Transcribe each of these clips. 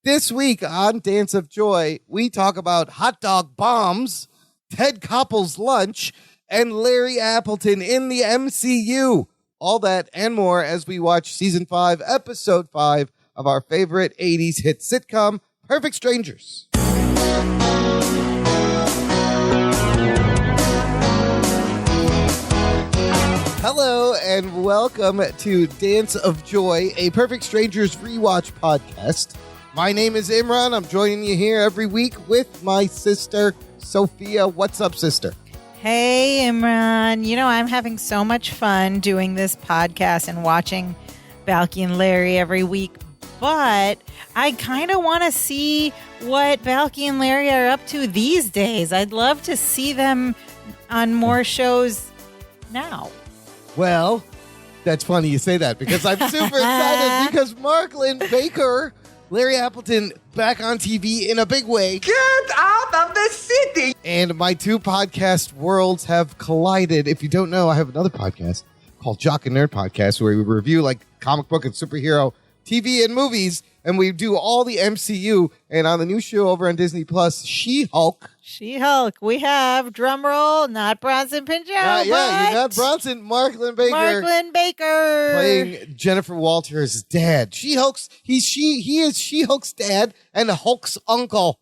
This week on Dance of Joy, we talk about hot dog bombs, Ted Koppel's lunch, and Larry Appleton in the MCU. All that and more as we watch Season 5, Episode 5 of our favorite 80s hit sitcom, Perfect Strangers. Hello and welcome to Dance of Joy, a Perfect Strangers rewatch podcast. My name is Imran. I'm joining you here every week with my sister, Sophia. What's up, sister? Hey, Imran. You know, I'm having so much fun doing this podcast and watching Balky and Larry every week, but I kind of want to see what Balky and Larry are up to these days. I'd love to see them on more shows now. Well, that's funny you say that because I'm super excited because Marklyn Baker, Larry Appleton, back on TV in a big way. Get out of the city! And my two podcast worlds have collided. If you don't know, I have another podcast called Jock and Nerd Podcast where we review like comic book and superhero TV and movies, and we do all the MCU. And on the new show over on Disney Plus, She-Hulk. She-Hulk. We have, drumroll, not Bronson Pinchot, yeah, you're not Bronson, Marklyn Baker. Marklyn Baker. Playing Jennifer Walters' dad. He is She-Hulk's dad and Hulk's uncle.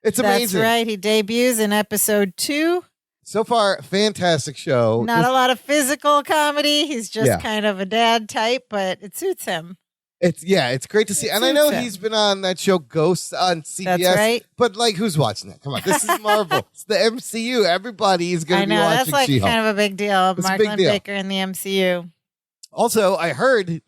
It's amazing. That's right. He debuts in episode 2. So far, fantastic show. Not a lot of physical comedy. He's just kind of a dad type, but it suits him. It's great to see. And I know he's been on that show Ghosts on CBS. That's right. But like, who's watching that? Come on, this is Marvel. It's the MCU. Everybody is going to be watching that's like She-Hulk. kind of a big deal. Marklyn Baker in the MCU. Also, I heard,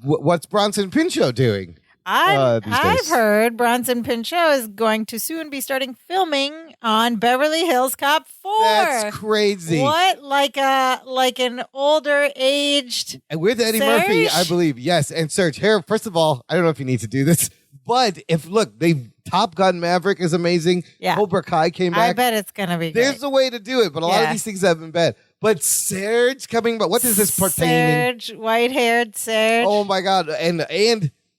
what's Bronson Pinchot doing? I've heard Bronson Pinchot is going to soon be starting filming on Beverly Hills Cop 4. That's crazy. What? Like an older aged and with Eddie Serge? Murphy, I believe. Yes. And Serge, here, first of all, I don't know if you need to do this, but Top Gun Maverick is amazing. Yeah. Cobra Kai came back. I bet it's going to be There's great. a way to do it, but a lot of these things have been bad. But Serge coming back, what does this pertain? Serge, white-haired Serge. Oh my God. And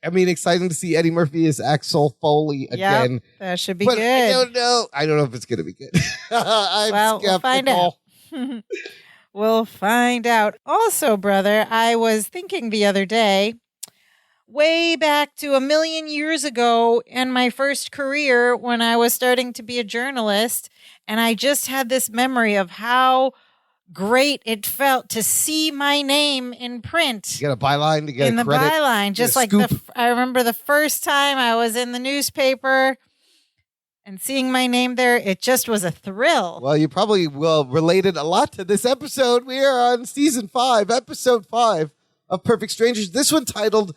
I mean, exciting to see Eddie Murphy as Axel Foley again. Yep, that should be but good. I don't know. I don't know if it's going to be good. I'm skeptical. We'll find out. We'll find out. Also, brother, I was thinking the other day, way back to 1,000,000 years ago in my first career when I was starting to be a journalist, and I just had this memory of how great it felt to see my name in print. You got a byline to get in the credit. byline, just like I remember the first time I was in the newspaper and seeing my name there, it just was a thrill. Well, you probably will related a lot to this episode. We are on Season 5, Episode 5 of Perfect Strangers. This one titled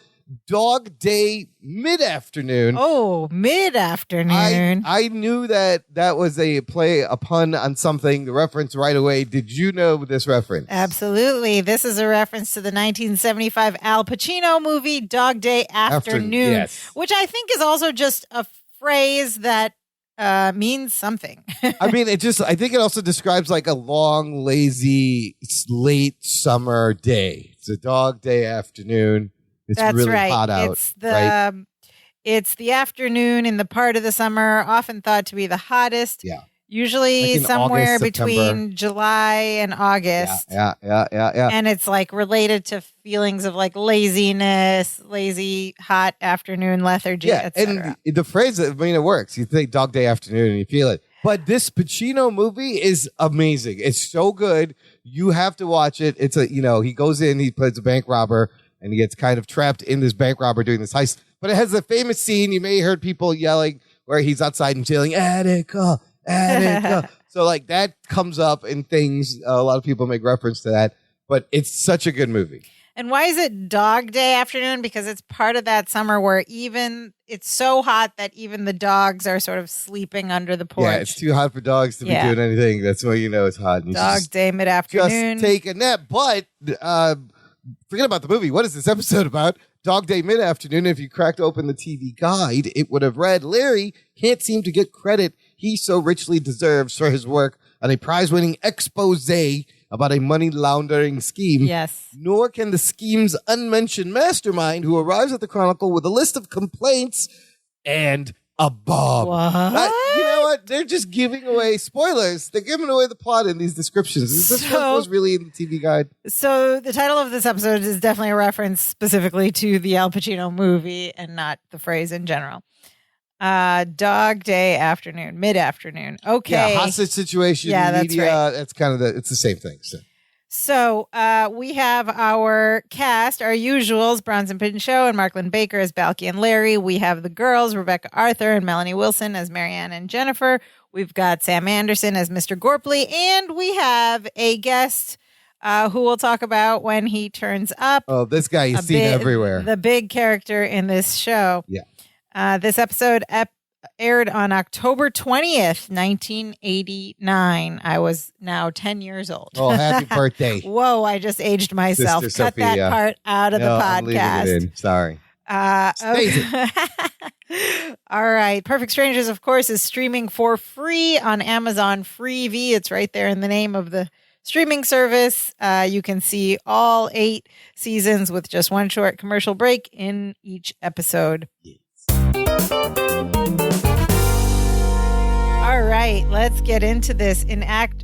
Dog Day Mid-Afternoon. Oh, mid-afternoon. I knew that was a pun on something, the reference right away. Did you know this reference? Absolutely. This is a reference to the 1975 Al Pacino movie, Dog Day Afternoon, yes. Which I think is also just a phrase that means something. I mean, I think it also describes like a long, lazy, late summer day. It's a dog day afternoon. It's That's really right. hot out. It's the afternoon in the part of the summer often thought to be the hottest. Yeah. Usually like somewhere August, between July and August. Yeah. And it's like related to feelings of like laziness, lazy, hot afternoon lethargy, etc. And the phrase, I mean, it works. You think dog day afternoon and you feel it. But this Pacino movie is amazing. It's so good. You have to watch it. It's he goes in, he plays a bank robber, and he gets kind of trapped in this bank robber doing this heist. But it has a famous scene. You may have heard people yelling where he's outside and yelling, Attica, Attica. So like that comes up in things. A lot of people make reference to that. But it's such a good movie. And why is it Dog Day Afternoon? Because it's part of that summer where it's so hot that even the dogs are sort of sleeping under the porch. Yeah, it's too hot for dogs to be doing anything. That's why you know it's hot. And Dog Day mid-afternoon. Just take a nap. But forget about the movie. What is this episode about? Dog Day mid-afternoon. If you cracked open the TV guide, it would have read, Larry can't seem to get credit he so richly deserves for his work on a prize-winning expose about a money laundering scheme. Yes. Nor can the scheme's unmentioned mastermind, who arrives at the Chronicle with a list of complaints and a bomb. What? You know what? They're just giving away spoilers. They're giving away the plot in these descriptions. Is this what was really in the TV guide? So the title of this episode is definitely a reference specifically to the Al Pacino movie and not the phrase in general. Dog day afternoon, mid-afternoon. Okay. Yeah, hostage situation, Yeah, media. that's right. That's kind of it's the same thing. So we have our cast, our usuals, Bronson Pinchot and Mark Lynn Baker as Balky and Larry. We have the girls, Rebecca Arthur and Melanie Wilson as Marianne and Jennifer. We've got Sam Anderson as Mr. Gorpley. And we have a guest who we'll talk about when he turns up. Oh, this guy you've seen everywhere. The big character in this show. Yeah. This episode aired on October 20th, 1989. I was now 10 years old. Oh, happy birthday. Whoa, I just aged myself. Sister Cut Sophia. that part out of the I'm leaving podcast. it in. Sorry. Okay. All right. Perfect Strangers, of course, is streaming for free on Amazon Freevee. It's right there in the name of the streaming service. You can see all 8 seasons with just one short commercial break in each episode. All right, let's get into this.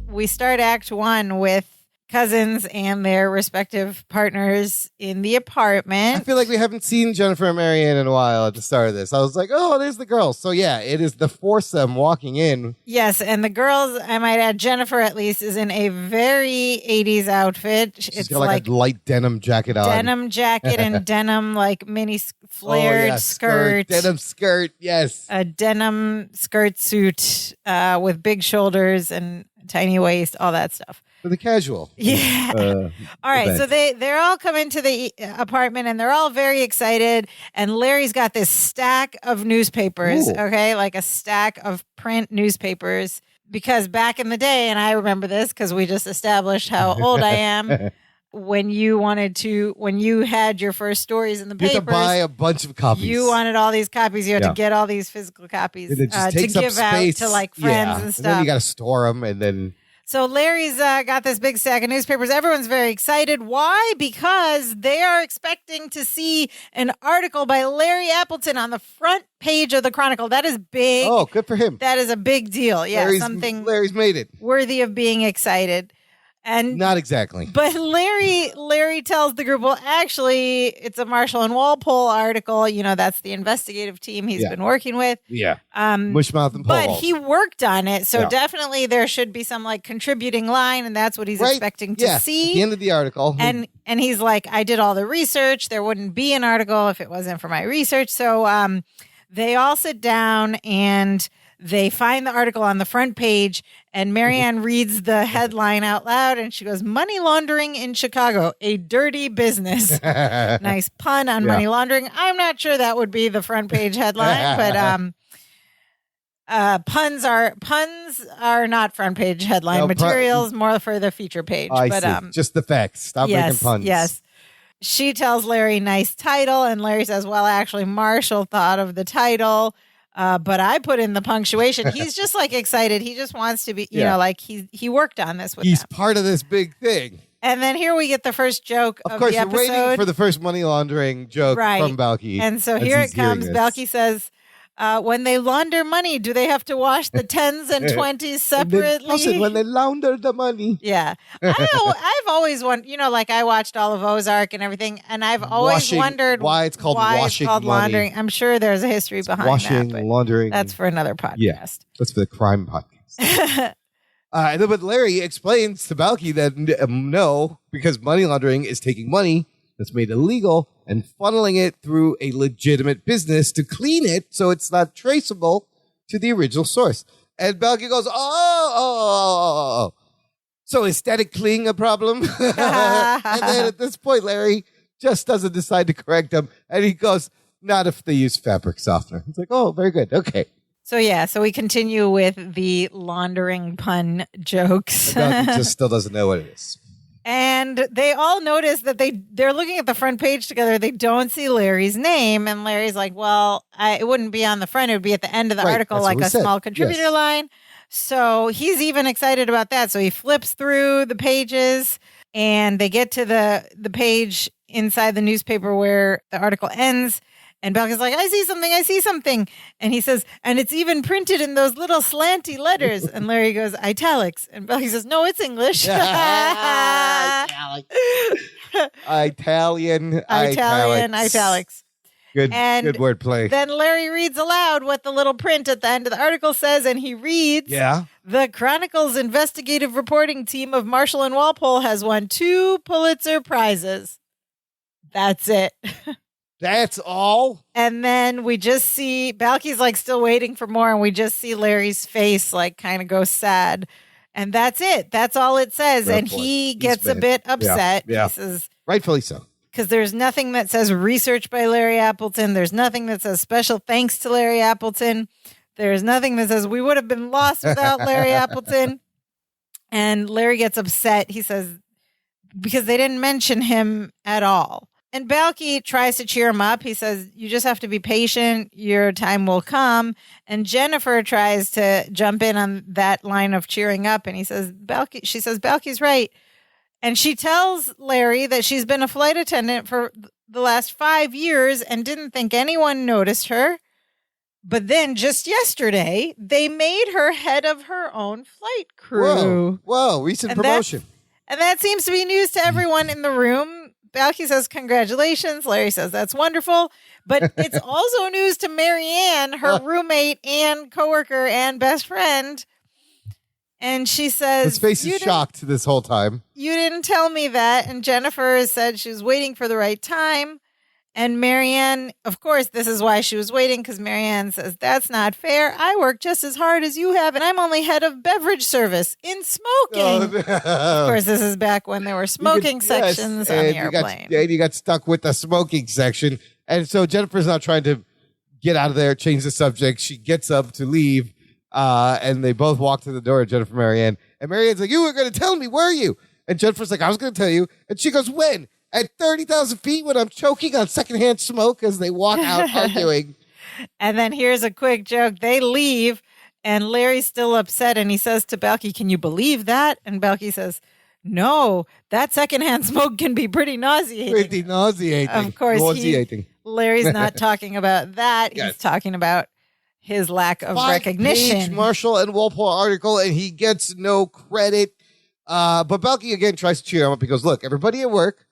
We start Act 1 with cousins and their respective partners in the apartment. I feel like we haven't seen Jennifer and Marianne in a while at the start of this. I was like, oh, there's the girls. So yeah, it is the foursome walking in. Yes, and the girls, I might add, Jennifer at least, is in a very 80s outfit. She's got like a light denim jacket on. Denim jacket and denim like mini flared skirt. Denim skirt, yes. A denim skirt suit with big shoulders and tiny waist, all that stuff. For the casual. Yeah. All right. event. So they're all come into the apartment and they're all very excited. And Larry's got this stack of newspapers. Ooh. Okay. Like a stack of print newspapers. Because back in the day, and I remember this because we just established how old I am. When you had your first stories in the You papers, have to buy a bunch of copies. you wanted all these copies. You had to get all these physical copies And it just to takes up give out space. to like friends Yeah. and And stuff. then you got to store them and then... So Larry's got this big stack of newspapers. Everyone's very excited. Why? Because they are expecting to see an article by Larry Appleton on the front page of the Chronicle. That is big. Oh, good for him. That is a big deal. Yeah, Larry's made it. worthy of being excited. And Not exactly. but Larry tells the group, well, actually, it's a Marshall and Walpole article. You know, that's the investigative team he's been working with. Yeah. Mushmouth and Pole. But he worked on it, so Yeah. definitely there should be some like contributing line, and that's what he's Right? expecting to Yeah. At see. the end of the article. And he's like, I did all the research. There wouldn't be an article if it wasn't for my research. So they all sit down and they find the article on the front page, and Marianne reads the headline out loud, and she goes, "Money laundering in Chicago, a dirty business." Nice pun on money laundering. I'm not sure that would be the front page headline, but puns are not front page headline materials, more for the feature page. I but see. Just the facts. Stop making puns. Yes. She tells Larry, nice title, and Larry says, well, actually, Marshall thought of the title. But I put in the punctuation. He's just like excited. He just wants to be, you know, like he worked on this with He's them. part of this big thing. And then here we get the first joke of course, the we're episode. waiting for the first money laundering joke from Balky. And so as here he's it comes. hearing this. Balky says, when they launder money, do they have to wash the 10s and 20s And then separately? toss it when they launder the money. Yeah. I've always wondered, you know, like I watched all of Ozark and everything, and I've always wondered why it's called washing money. laundering. I'm sure there's a history behind Washing, that. but laundering. That's for another podcast. Yeah, that's for the crime podcast. But Larry explains to Balky that no, because money laundering is taking money that's made illegal and funneling it through a legitimate business to clean it so it's not traceable to the original source. And Balky goes, oh. So is static cling a problem? And then at this point, Larry just doesn't decide to correct him. And he goes, not if they use fabric softener. It's like, oh, very good. Okay. So we continue with the laundering pun jokes. Balky just still doesn't know what it is. And they all notice that they're looking at the front page together. They don't see Larry's name. And Larry's like, well, it wouldn't be on the front. It would be at the end of the article, that's like what we a said. small contributor Yes. line. So he's even excited about that. So he flips through the pages and they get to the page inside the newspaper where the article ends. And Balky's like, I see something. And he says, and it's even printed in those little slanty letters. And Larry goes, italics. And Balky says, no, it's English. Italian italics. Good wordplay. Then Larry reads aloud what the little print at the end of the article says, and he reads, the Chronicle's investigative reporting team of Marshall and Walpole has won 2 Pulitzer Prizes. That's it. That's all? And then we just see, Balky's like still waiting for more, and we just see Larry's face like kind of go sad. And that's it. That's all it says. And he gets a bit upset. Yeah. He says, rightfully so. Because there's nothing that says research by Larry Appleton. There's nothing that says special thanks to Larry Appleton. There's nothing that says we would have been lost without Larry Appleton. And Larry gets upset. He says, because they didn't mention him at all. And Balky tries to cheer him up. He says, you just have to be patient. Your time will come. And Jennifer tries to jump in on that line of cheering up. And she says, Balky's right. And she tells Larry that she's been a flight attendant for the last 5 years and didn't think anyone noticed her. But then just yesterday, they made her head of her own flight crew. Whoa, recent promotion. And that seems to be news to everyone in the room. Balky says, congratulations. Larry says, that's wonderful. But it's also news to Marianne, her roommate and coworker and best friend. And she says, his face is shocked this whole time. You didn't tell me that. And Jennifer said she was waiting for the right time. And Marianne, of course, this is why she was waiting, because Marianne says, that's not fair. I work just as hard as you have, and I'm only head of beverage service in smoking. Oh, no. Of course, this is back when there were smoking sections on the airplane. You got stuck with the smoking section. And so Jennifer's not trying to get out of there, change the subject. She gets up to leave. And they both walk to the door, Jennifer and Marianne. And Marianne's like, you were going to tell me, were you? And Jennifer's like, I was going to tell you. And she goes, when? At 30,000 feet when I'm choking on secondhand smoke as they walk out arguing. And then here's a quick joke. They leave, and Larry's still upset. And he says to Balky, can you believe that? And Balky says, no, that secondhand smoke can be pretty nauseating. Of course, Larry's not talking about that. Yes. He's talking about his lack of recognition. Marshall and Walpole article, and he gets no credit. But Balky again tries to cheer him up. He goes, look, everybody at work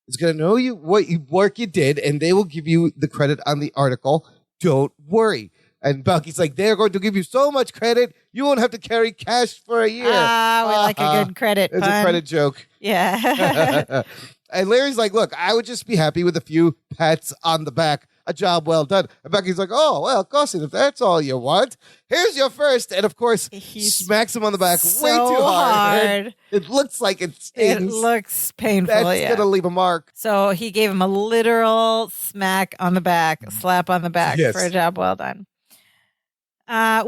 is going to know what work you did, and they will give you the credit on the article. Don't worry. And Balky's like, they're going to give you so much credit, you won't have to carry cash for a year. We like a good credit pun. It's a credit joke. Yeah. And Larry's like, look, I would just be happy with a few pats on the back. A job well done. And Becky's like, oh, well, Gussin, if that's all you want, here's your first. And, of course, he smacks him on the back way too hard. It looks like it stings. It looks painful, That's going to leave a mark. So he gave him a literal smack on the back, slap on the back for a job well done.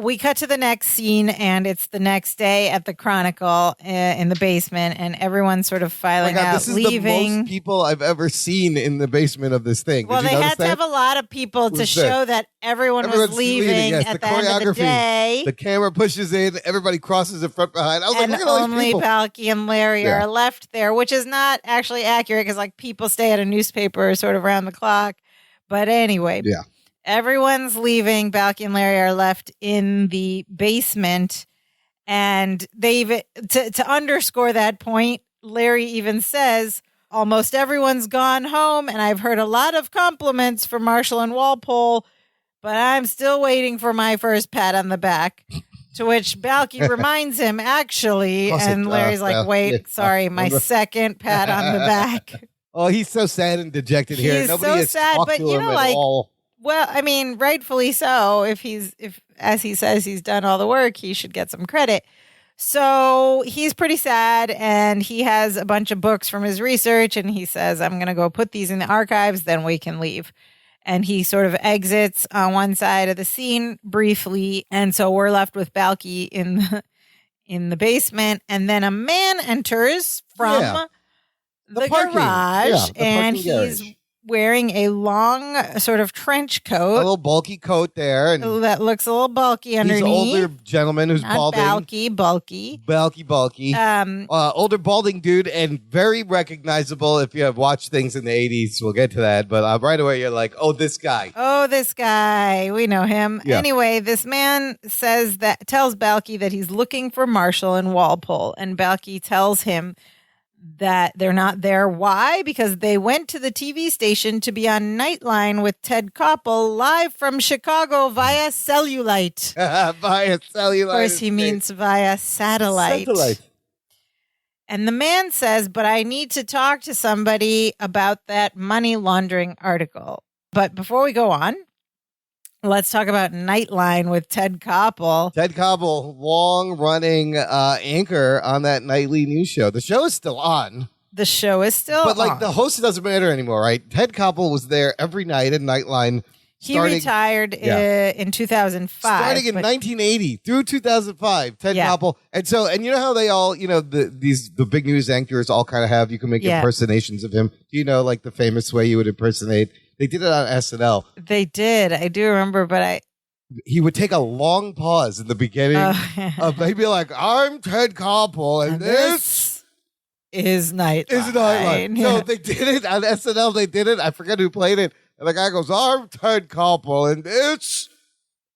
We cut to the next scene, and it's the next day at the Chronicle in the basement, and everyone's sort of filing out, this is leaving. The most people I've ever seen in the basement of this thing. Well, they had to have a lot of people to show that everyone was leaving at the end of the day. The camera pushes in, everybody crosses in front behind. I was like, look at all these people. Only Balky and Larry are left there, which is not actually accurate because like people stay at a newspaper sort of around the clock. But anyway. Yeah. Everyone's leaving. Balky and Larry are left in the basement. And they to underscore that point, Larry even says, almost everyone's gone home, and I've heard a lot of compliments from Marshall and Walpole, but I'm still waiting for my first pat on the back. To which Balky reminds him, actually, and Larry's like, wait, sorry, my second pat on the back. Oh, he's so sad and dejected here. Nobody so sad, but you know, like, well, I mean, rightfully so. If as he says, he's done all the work, he should get some credit. So he's pretty sad, and he has a bunch of books from his research, and he says, I'm going to go put these in the archives, then we can leave. And he sort of exits on one side of the scene briefly, and so we're left with Balky in the basement, and then a man enters from the garage, and he's wearing a long sort of trench A coat little bulky coat there. And that looks a little bulky underneath. he's an older gentleman who's Not balding. bulky. Bulky. Older balding dude and very recognizable if you have watched things in the 80s. We'll get to that. But right away, you're like, oh, this guy. Oh, this guy. We know him. Yeah. Anyway, this man tells Balky that he's looking for Marshall and Walpole. And Balky tells him that they're not there. Why? Because they went to the TV station to be on Nightline with Ted Koppel live from Chicago via cellulite. Via cellulite. Of course, he means via satellite. And the man says, but I need to talk to somebody about that money laundering article. But before we go on, let's talk about Nightline with Ted Koppel. Ted Koppel, long-running anchor on that nightly news show. The show is still on. The show is still But, on. the host doesn't matter anymore, right? Ted Koppel was there every night at Nightline. He retired in 2005. Starting in 1980 through 2005, Ted Koppel. And you know how they all, the big news anchors all kind of have, you can make impersonations of him. Do you know, like, the famous way you would impersonate? They did it on SNL. They did. I do remember, but he would take a long pause in the beginning of maybe like, I'm Ted Koppel, and this is Nightline. So they did it on SNL. They did it. I forget who played it. And the guy goes, I'm Ted Koppel, and this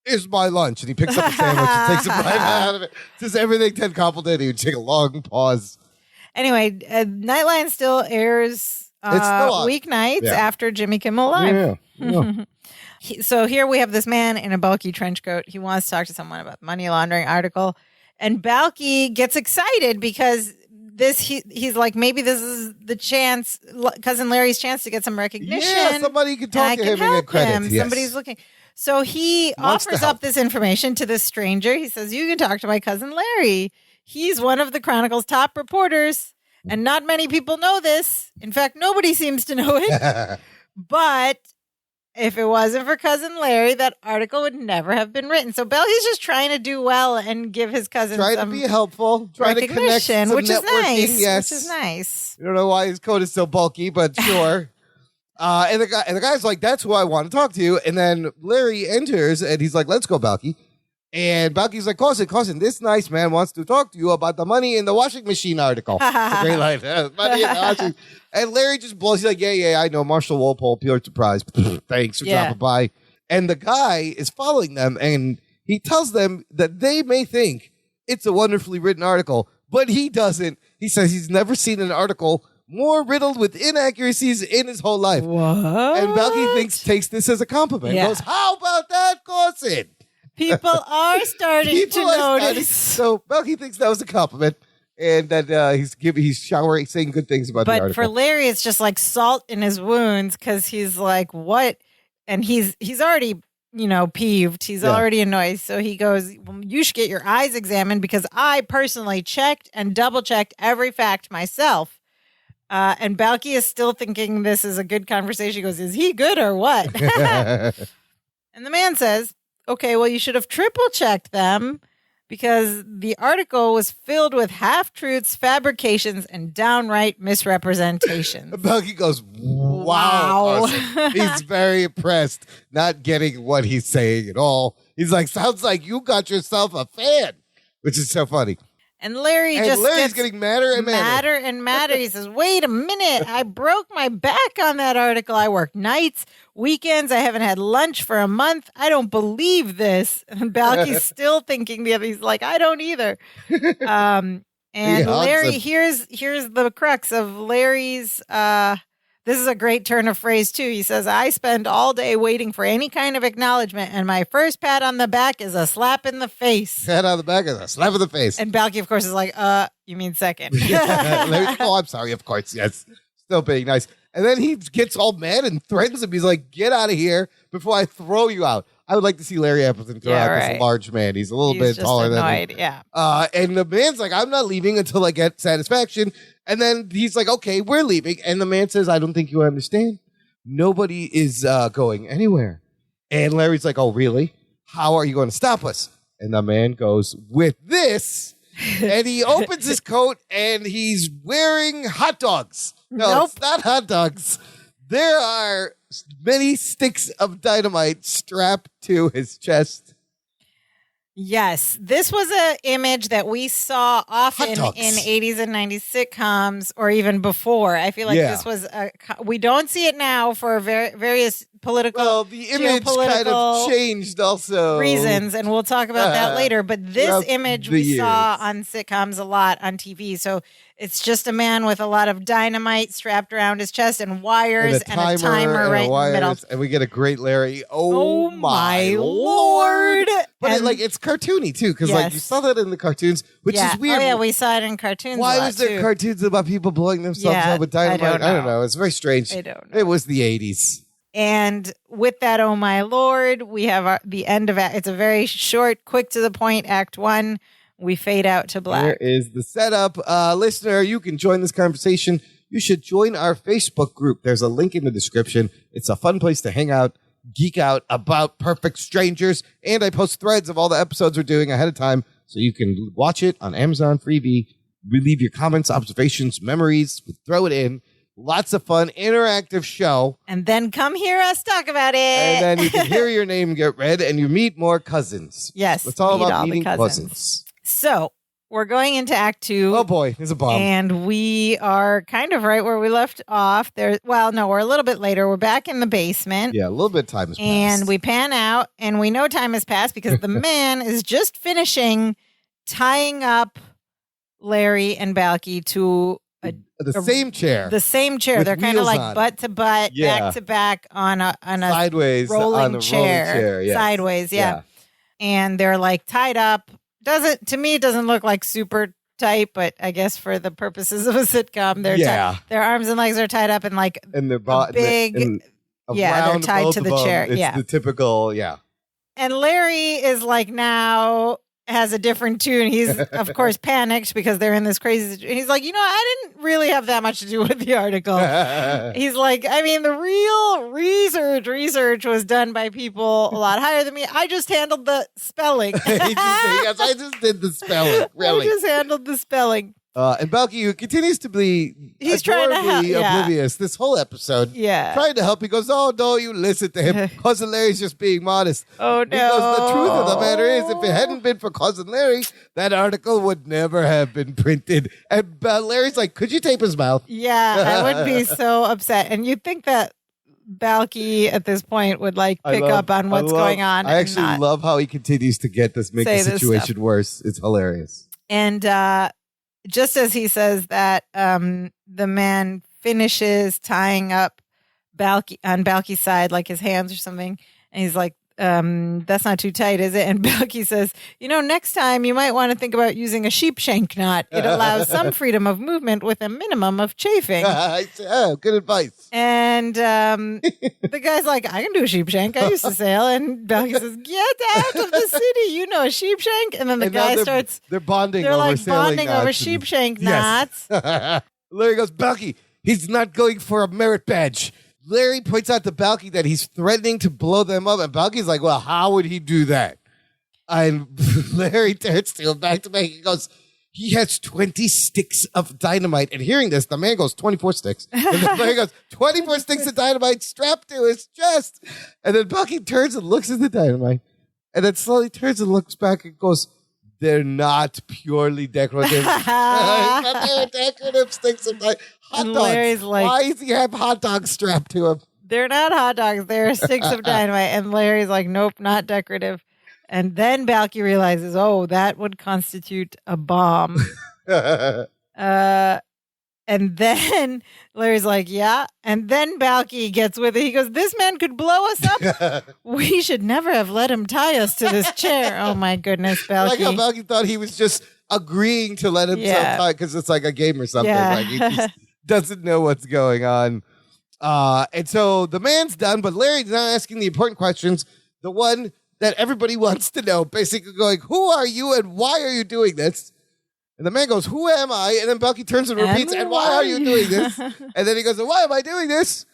is my lunch. And he picks up a sandwich and takes a bite out of it. Just everything Ted Koppel did. He would take a long pause. Anyway, Nightline still airs weeknights after Jimmy Kimmel Live. Yeah. So here we have this man in a bulky trench coat. He wants to talk to someone about the money laundering article. And Balky gets excited because he's like, maybe this is the chance, Cousin Larry's chance to get some recognition. Yeah, somebody can talk to him and get credit. Yes. Somebody's looking. So he offers up this information to this stranger. He says, you can talk to my cousin Larry. He's one of the Chronicle's top reporters. And not many people know this. In fact, nobody seems to know it. But if it wasn't for Cousin Larry, that article would never have been written. So Balky's just trying to do well and give his cousin to be helpful. Try to connect some which is nice. Yes. Which is nice. I don't know why his coat is so bulky, but sure. And the guy's like, that's who I want to talk to. And then Larry enters and he's like, let's go, Balky. And Balky's like, cousin, this nice man wants to talk to you about the money in the washing machine article. It's a great line. Money in the washing. And Larry just blows. He's like, yeah, I know. Marshall Walpole, pure surprise. Thanks for dropping by. And the guy is following them, and he tells them that they may think it's a wonderfully written article, but he doesn't. He says he's never seen an article more riddled with inaccuracies in his whole life. What? And Balky takes this as a compliment. Yeah. Goes, how about that, cousin? People are starting to notice. So Balky thinks that was a compliment, and that he's showering, saying good things about the article. But for Larry, it's just like salt in his wounds because he's like, what? And he's already, peeved. He's already annoyed. So he goes, well, you should get your eyes examined because I personally checked and double-checked every fact myself. And Balky is still thinking this is a good conversation. He goes, is he good or what? And the man says, okay, well, you should have triple-checked them because the article was filled with half-truths, fabrications, and downright misrepresentations. Balky goes, wow. He's very impressed, not getting what he's saying at all. He's like, sounds like you got yourself a fan, which is so funny. And Larry's getting madder and madder. Madder and madder. He says, wait a minute. I broke my back on that article. I work nights, weekends. I haven't had lunch for a month. I don't believe this. And Balky's still thinking the other. He's like, I don't either. And Larry, here's the crux of Larry's this is a great turn of phrase, too. He says, I spend all day waiting for any kind of acknowledgement, and my first pat on the back is a slap in the face. Pat on the back is a slap in the face. And Balky, of course, is like, you mean second. Oh, I'm sorry. Of course, yes. Still being nice. And then he gets all mad and threatens him. He's like, get out of here before I throw you out. I would like to see Larry Appleton throw out this large man. He's a little bit taller than him. Yeah. And the man's like, I'm not leaving until I get satisfaction. And then he's like, okay, we're leaving. And the man says, I don't think you understand. Nobody is going anywhere. And Larry's like, oh, really? How are you going to stop us? And the man goes, with this. And he opens his coat and he's wearing hot dogs. No, Nope. It's not hot dogs. There are many sticks of dynamite strapped to his chest. Yes, this was an image that we saw often in dogs. 80s and 90s sitcoms, or even before. I feel like this was we don't see it now for various political, well, the image kind of changed also reasons, and we'll talk about that later. But this image we saw on sitcoms a lot on TV. So it's just a man with a lot of dynamite strapped around his chest and wires and a timer right in the middle. And we get a great Larry. Oh my Lord. But it's cartoony too, because you saw that in the cartoons, which is weird. Oh yeah, we saw it in cartoons. Why was there cartoons about people blowing themselves up with dynamite? I don't know. It's very strange. I don't know. It was the 80s. And with that, oh my Lord, we have the end of it. It's a very short, quick to the point, Act 1. We fade out to black. Here is the setup. Listener, you can join this conversation. You should join our Facebook group. There's a link in the description. It's a fun place to hang out, geek out about Perfect Strangers. And I post threads of all the episodes we're doing ahead of time, so you can watch it on Amazon Freebie. We leave your comments, observations, memories. We throw it in. Lots of fun, interactive show. And then come hear us talk about it. And then you can hear your name get read and you meet more cousins. Yes. It's all about meeting cousins. So we're going into Act 2. Oh boy, there's a bomb. And we are kind of right where we left off. We're a little bit later. We're back in the basement. Yeah, a little bit of time has passed. And we pan out and we know time has passed because the man is just finishing tying up Larry and Balky to the same chair. The same chair. They're kind of like butt to butt, back to back on a sideways rolling chair. Yes. Sideways, yeah. And they're like tied up. To me, it doesn't look like super tight, but I guess for the purposes of a sitcom, their arms and legs are tied up and like they're they're tied to the chair. It's the typical, And Larry is like now has a different tune. He's of course panicked because they're in this crazy. He's like, I didn't really have that much to do with the article. He's like, I mean, the real research was done by people a lot higher than me. I just handled the spelling. Yes, I just did the spelling. Really, I just handled the spelling. And Balky, who continues to be trying to help, oblivious this whole episode. Yeah. Trying to help. He goes, oh, no, you listen to him. Cousin Larry's just being modest. Oh, no. Because the truth of the matter is, if it hadn't been for Cousin Larry, that article would never have been printed. And Larry's like, could you tape his mouth? Yeah, I would be so upset. And you'd think that Balky at this point would pick up on what's going on. I actually love how he continues to make the situation worse. It's hilarious. And just as he says that, the man finishes tying up Balky on Balky's side, like his hands or something, and he's like, that's not too tight, is it? And Balky says, next time you might want to think about using a sheep shank knot. It allows some freedom of movement with a minimum of chafing. Oh, good advice. And the guy's like, I can do a sheep shank. I used to sail. And Balky says, get out of the city. You know a sheep shank. And then the guy starts. They're bonding They're over like sailing bonding knots over sheep shank knots. Larry goes, Balky, he's not going for a merit badge. Larry points out to Balky that he's threatening to blow them up. And Balky's like, well, how would he do that? And Larry turns to him back to back. He goes, he has 20 sticks of dynamite. And hearing this, the man goes, 24 sticks. And then Larry goes, 24 sticks of dynamite strapped to his chest. And then Balky turns and looks at the dynamite. And then slowly turns and looks back and goes, they're not purely decorative. They're decorative sticks of dynamite. Hot dogs. Larry's like, why does he have hot dogs strapped to him? They're not hot dogs. They're sticks of dynamite. And Larry's like, nope, not decorative. And then Balky realizes, oh, that would constitute a bomb. And then Larry's like, yeah. And then Balky gets with it. He goes, this man could blow us up. We should never have let him tie us to this chair. Oh, my goodness, Balky. Like how Balky thought he was just agreeing to let himself tie because it's like a game or something. Yeah. Like he just doesn't know what's going on. And so the man's done, but Larry's now asking the important questions. The one that everybody wants to know, basically going, who are you and why are you doing this? And the man goes, who am I? And then Balky turns and repeats, and why are you doing this? And then he goes, why am I doing this?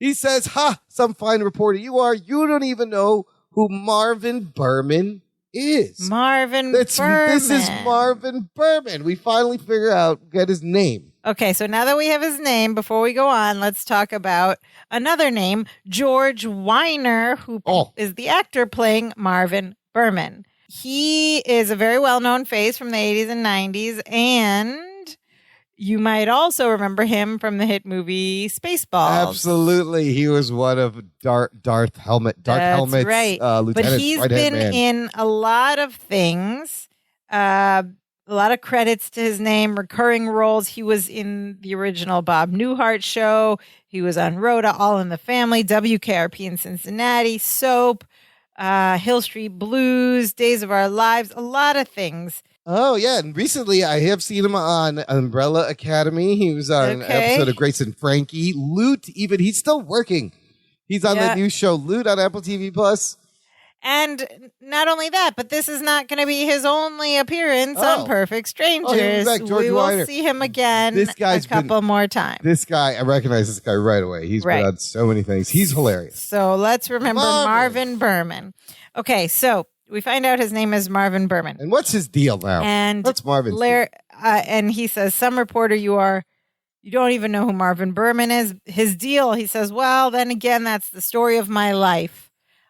He says, some fine reporter you are. You don't even know who Marvin Berman is Marvin This Berman. is Marvin Berman. We finally get his name. Okay, so now that we have his name, before we go on, let's talk about another name, George Weiner, who is the actor playing Marvin Berman. He is a very well-known face from the 80s and 90s, and you might also remember him from the hit movie Spaceballs. Absolutely. He was one of Dark Helmet's right. lieutenants. But he's been in a lot of things. A lot of credits to his name, recurring roles. He was in the original Bob Newhart show. He was on Rhoda, All in the Family, WKRP in Cincinnati, Soap, Hill Street Blues, Days of Our Lives, a lot of things. Oh, yeah. And recently I have seen him on Umbrella Academy. He was on an episode of Grace and Frankie. Loot, even. He's still working. He's on the new show Loot on Apple TV Plus. And not only that, but this is not going to be his only appearance on Perfect Strangers. We will see him again a couple more times. This guy, I recognize this guy right away. He's been on so many things. He's hilarious. So let's remember Marvin Berman. Okay, so we find out his name is Marvin Berman. And what's his deal now? And what's Marvin's deal? And he says, some reporter, you don't even know who Marvin Berman is. His deal, he says, well, then again, that's the story of my life.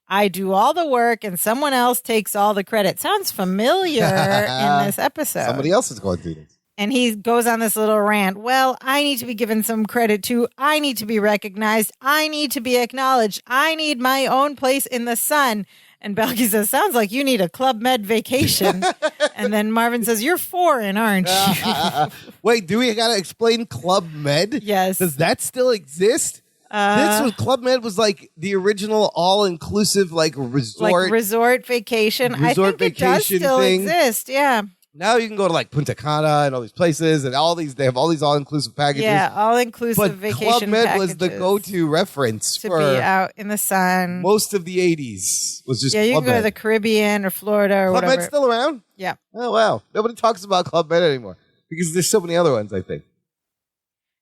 I do all the work and someone else takes all the credit. Sounds familiar in this episode. Somebody else is going through this. And he goes on this little rant. Well, I need to be given some credit too. I need to be recognized. I need to be acknowledged. I need my own place in the sun. And Balky says, sounds like you need a Club Med vacation. And then Marvin says, you're foreign, aren't you? Wait, do we got to explain Club Med? Yes. Does that still exist? Club Med was like the original all-inclusive resort vacation. I think it does still exist. Yeah. Now you can go to like Punta Cana and all these places and they have all these all-inclusive packages. Yeah, all-inclusive vacation Club Med packages was the go-to reference to for be out in the sun. Most of the 80s was just you Club can go Med. to the Caribbean or Florida or Club whatever. Med's still around? Yeah. Oh, wow. Nobody talks about Club Med anymore because there's so many other ones, I think.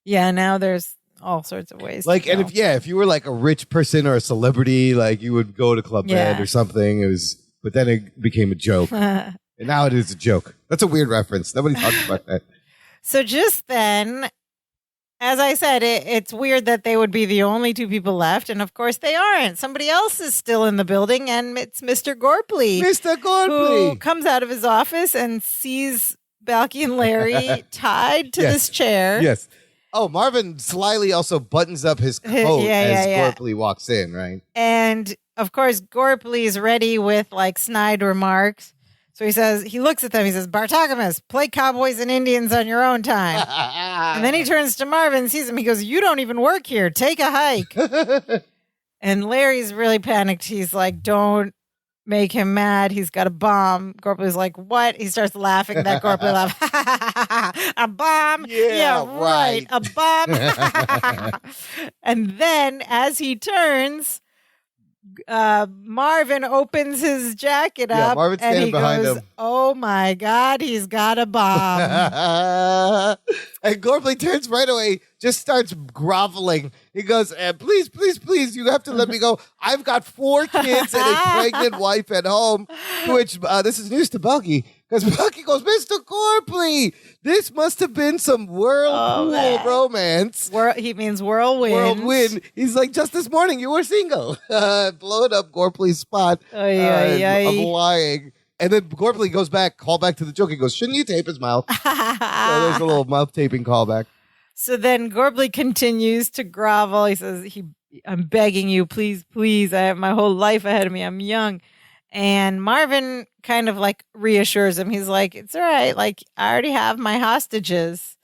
Yeah, now there's all sorts of ways. Like, and if you were like a rich person or a celebrity, like you would go to Club Med or something. But then it became a joke. And now it is a joke. That's a weird reference. Nobody talks about that. So just then, as I said, it's weird that they would be the only two people left. And of course they aren't. Somebody else is still in the building, and it's Mr. Gorpley. Mr. Gorpley. Who comes out of his office and sees Balky and Larry tied to this chair. Yes. Oh, Marvin slyly also buttons up his coat as Gorpley walks in, right? And of course, Gorpley is ready with like snide remarks. So he looks at them, he says, Bartagamus, play cowboys and Indians on your own time. And then he turns to Marvin, sees him, he goes, you don't even work here, take a hike. And Larry's really panicked. He's like, don't make him mad. He's got a bomb. Gorpley's like, what? He starts laughing. That Gorpley laugh. A bomb? Yeah, right. A bomb. And then as he turns, Marvin opens his jacket up and he goes, oh my God, he's got a bomb. And Gorpley turns right away, just starts groveling. He goes, please, please, please, you have to let me go. I've got 4 kids and a pregnant wife at home, to which this is news to Balky. Because Balky goes, Mr. Gorpley, this must have been some whirlpool romance. He means whirlwind. Whirlwind. He's like, just this morning, you were single. Blowing up Gorpley's spot. I'm lying. And then Gorpley goes back, call back to the joke. He goes, shouldn't you tape his mouth? So there's a little mouth taping callback. So then Gorpley continues to grovel. He says, I'm begging you, please, please. I have my whole life ahead of me. I'm young. And Marvin kind of like reassures him. He's like, it's all right. Like, I already have my hostages.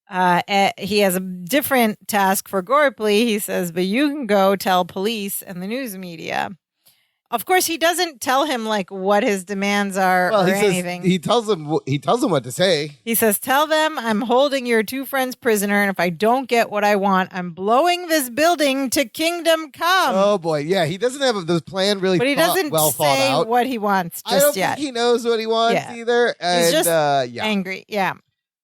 He has a different task for Gorpley. He says, but you can go tell police and the news media. Of course, he doesn't tell him like what his demands are or anything. He tells him what to say. He says, tell them I'm holding your 2 friends prisoner, and if I don't get what I want, I'm blowing this building to kingdom come. Oh boy, yeah, he doesn't have the plan really. But he doesn't say what he wants just yet. I don't think he knows what he wants either. And, he's just angry. Yeah.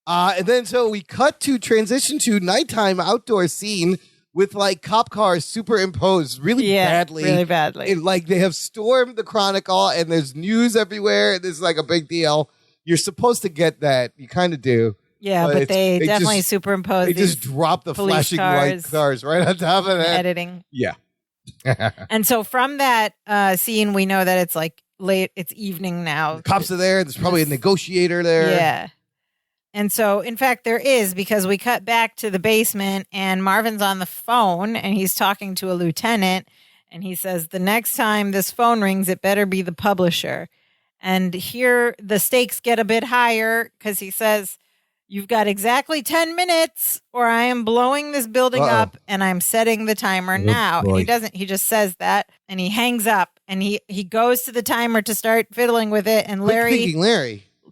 And then so we transition to nighttime outdoor scene with like cop cars superimposed really badly. Really badly. Like they have stormed the Chronicle and there's news everywhere. And there's like a big deal. You're supposed to get that. You kind of do. Yeah, but they definitely superimpose. They just drop the flashing light cars right on top of that. Editing. Yeah. And so from that scene, we know that it's like late. It's evening now. The cops are there. There's probably a negotiator there. Yeah. And so, in fact, there is, because we cut back to the basement and Marvin's on the phone and he's talking to a lieutenant and he says, the next time this phone rings, it better be the publisher. And here the stakes get a bit higher because he says, you've got exactly 10 minutes or I am blowing this building up and I'm setting the timer now. Boy. And he just says that and he hangs up and he goes to the timer to start fiddling with it. And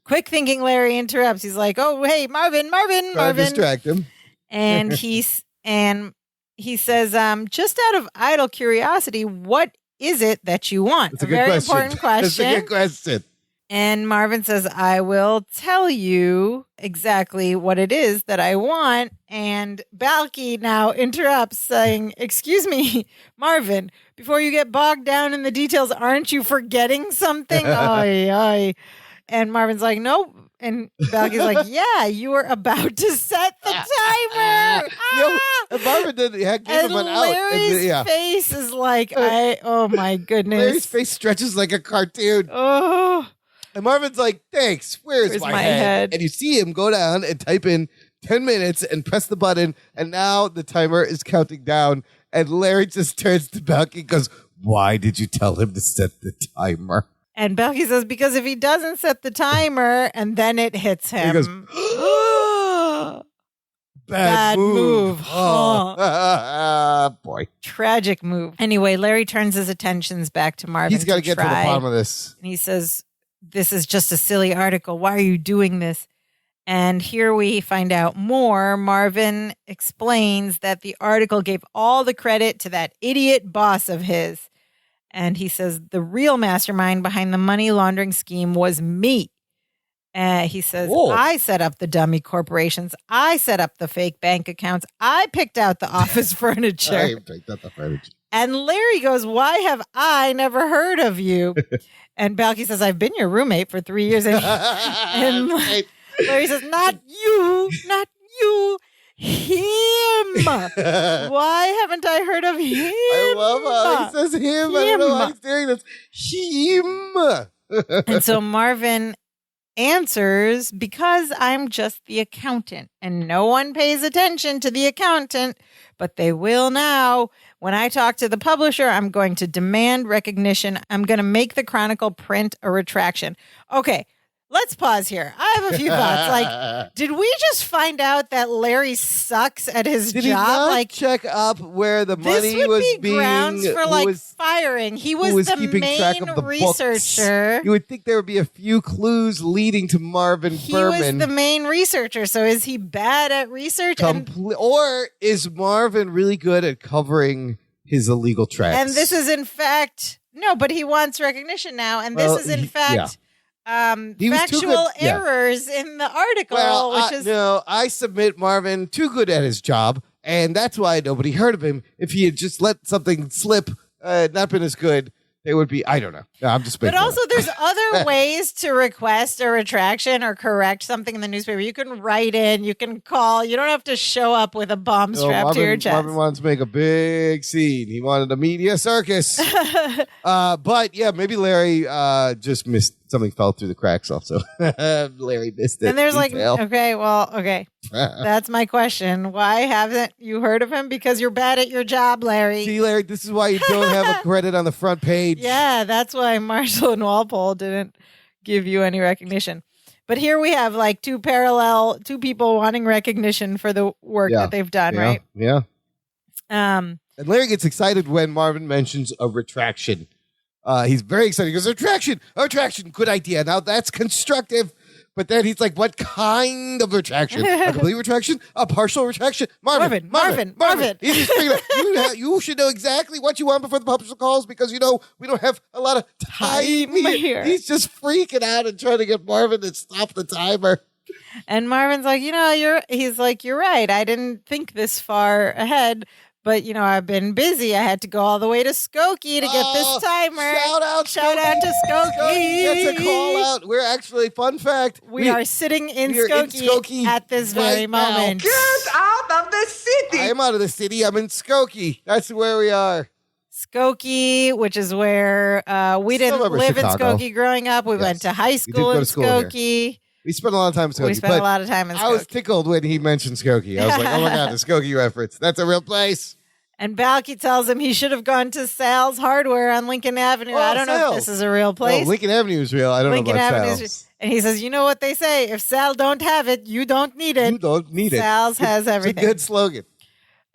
Quick thinking Larry interrupts. He's like, "Oh, hey, Marvin." Trying to distract him. And he says, just out of idle curiosity, what is it that you want? That's a very good question. important question. That's a good question. And Marvin says, I will tell you exactly what it is that I want. And Balky now interrupts saying, excuse me, Marvin, before you get bogged down in the details, aren't you forgetting something? Oy, oy. And Marvin's like, nope. And Balky's like, yeah, you were about to set the timer. And Marvin did give him an out. Larry's face is like, oh my goodness. Larry's face stretches like a cartoon. Oh. And Marvin's like, thanks, where's my head? And you see him go down and type in 10 minutes and press the button. And now the timer is counting down. And Larry just turns to Balky and goes, why did you tell him to set the timer? And Balky says, because if he doesn't set the timer and then it hits him. He goes, bad move. Oh, boy. Tragic move. Anyway, Larry turns his attentions back to Marvin. He's got to get to the bottom of this. And he says, this is just a silly article. Why are you doing this? And here we find out more. Marvin explains that the article gave all the credit to that idiot boss of his. And he says the real mastermind behind the money laundering scheme was me. He says, I set up the dummy corporations. I set up the fake bank accounts. I picked out the office furniture. I picked out the furniture. And Larry goes, why have I never heard of you? And Balky says, I've been your roommate for 3 years. And Larry says, not you, him. Why haven't I heard of him? I love how he says him. I don't know why he's doing this. Him. And so Marvin answers, because I'm just the accountant and no one pays attention to the accountant, but they will now. When I talk to the publisher, I'm going to demand recognition. I'm going to make the Chronicle print a retraction. Okay. Let's pause here. I have a few thoughts. Like, did we just find out that Larry sucks at his job? He not like, check up where the money this would was be being grounds for firing. He was the keeping track of the researcher. Books. You would think there would be a few clues leading to Marvin Berman. He was the main researcher. So is he bad at research? Or is Marvin really good at covering his illegal tracks? And this is in fact no, but he wants recognition now. And this is in fact. Yeah. Factual errors in the article, which is I submit Marvin too good at his job, and that's why nobody heard of him. If he had just let something slip, not been as good, it would be. I don't know. No, I'm just. But also, there's other ways to request a retraction or correct something in the newspaper. You can write in, you can call. You don't have to show up with a bomb strapped to your chest. Marvin wants to make a big scene. He wanted a media circus. But yeah, maybe Larry just missed. Something fell through the cracks also. Larry missed it. And there's okay. That's my question. Why haven't you heard of him? Because you're bad at your job, Larry. See, Larry, this is why you don't have a credit on the front page. Yeah, that's why Marshall and Walpole didn't give you any recognition. But here we have two people wanting recognition for the work that they've done, right? Yeah. And Larry gets excited when Marvin mentions a retraction. He's very excited. He goes, retraction, good idea. Now that's constructive. But then he's like, what kind of retraction? A complete retraction? A partial retraction? Marvin. He's just figuring you should know exactly what you want before the publisher calls because, we don't have a lot of time here. He's just freaking out and trying to get Marvin to stop the timer. And Marvin's like, you're right. I didn't think this far ahead. But, I've been busy. I had to go all the way to Skokie to get this timer. Shout out to Skokie. Skokie gets a call out. We're actually, fun fact. We are sitting in Skokie at this very moment. Get out of the city. I am out of the city. I'm in Skokie. That's where we are. Skokie, which is where we didn't live in Skokie growing up. We went to high school in Skokie. We spent a lot of time in Skokie. We spent a lot of time in Skokie. I was tickled when he mentioned Skokie. I was like, oh my God, the Skokie reference. That's a real place. And Balky tells him he should have gone to Sal's Hardware on Lincoln Avenue. I don't know if this is a real place. No, Lincoln Avenue is real. I don't know about Sal's. And he says, you know what they say? If Sal don't have it, you don't need it. You don't need it. Sal's has everything. It's a good slogan.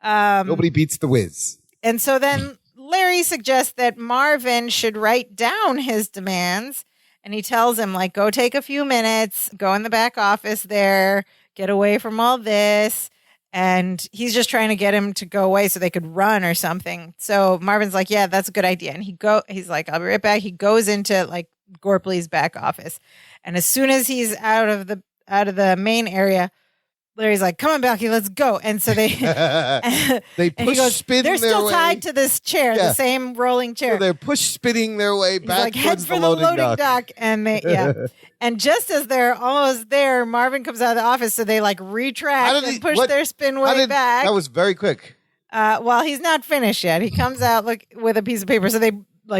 Nobody beats the whiz. And so then Larry suggests that Marvin should write down his demands. And he tells him, go take a few minutes, go in the back office there, get away from all this. And he's just trying to get him to go away so they could run or something. So Marvin's like, yeah, that's a good idea. And he's like, I'll be right back. He goes into Gorpley's back office. And as soon as he's out of the main area, Larry's like, come on, Balky, let's go. And so they spin they're still way. tied to this chair, the same rolling chair. So they're spinning their way back head towards for the loading dock. And and just as they're almost there, Marvin comes out of the office, so they retract and push their spin way back. That was very quick. Well, he's not finished yet. He comes out with a piece of paper, so they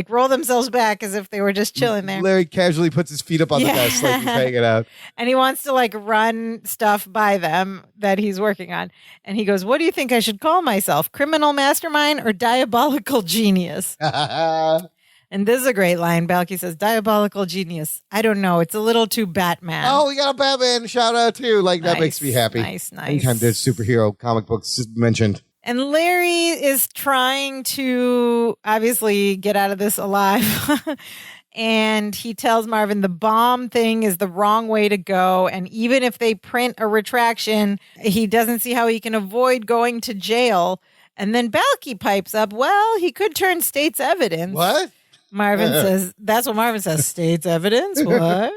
roll themselves back as if they were just chilling there. Larry casually puts his feet up on the desk like he's hanging out. And he wants to run stuff by them that he's working on. And he goes, what do you think I should call myself? Criminal mastermind or diabolical genius? And this is a great line. Balky says, diabolical genius. I don't know. It's a little too Batman. Oh, we got a Batman shout out too. That makes me happy. Nice. Anytime there's superhero comic books mentioned. And Larry is trying to obviously get out of this alive. And he tells Marvin the bomb thing is the wrong way to go. And even if they print a retraction, he doesn't see how he can avoid going to jail. And then Balky pipes up, well, he could turn state's evidence. What? Marvin says, that's what Marvin says. State's evidence? What?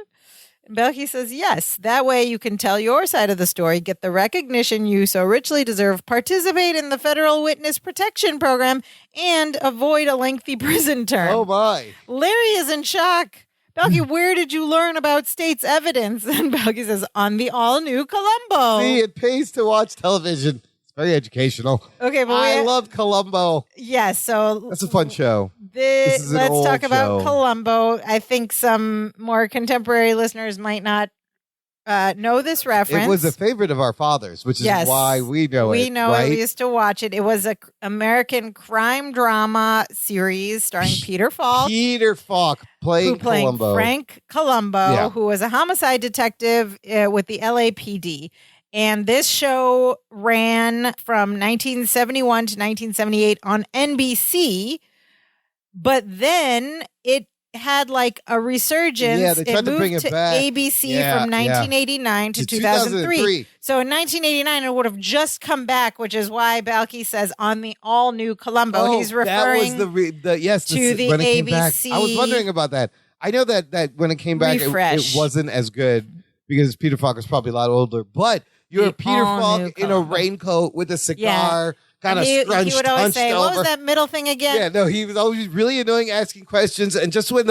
And Balky says, yes, that way you can tell your side of the story, get the recognition you so richly deserve, participate in the federal witness protection program, and avoid a lengthy prison term. Oh, my. Larry is in shock. Balky, where did you learn about state's evidence? And Balky says, on the all-new Columbo. See, it pays to watch television. It's very educational. Okay, but I loved Columbo. Yes, so that's a fun show. Let's talk about Columbo. I think some more contemporary listeners might not know this reference. It was a favorite of our fathers, which is why we know it. We know right? it. We used to watch it. It was an American crime drama series starring Peter Falk. Peter Falk playing Columbo. Frank Columbo, who was a homicide detective with the LAPD. And this show ran from 1971 to 1978 on NBC. But then it had a resurgence. Yeah, they tried to bring it back. ABC from 1989 to 2003. So in 1989, it would have just come back, which is why Balky says on the all new Columbo. He's referring that was to the when it ABC. Came back. I was wondering about that. I know that when it came back, it wasn't as good because Peter Falk was probably a lot older. But you're Peter Falk in a raincoat with a cigar. Yeah. Kind of scrunched, he would always say, over. what was that middle thing again? Yeah, no, he was always really annoying asking questions. And just when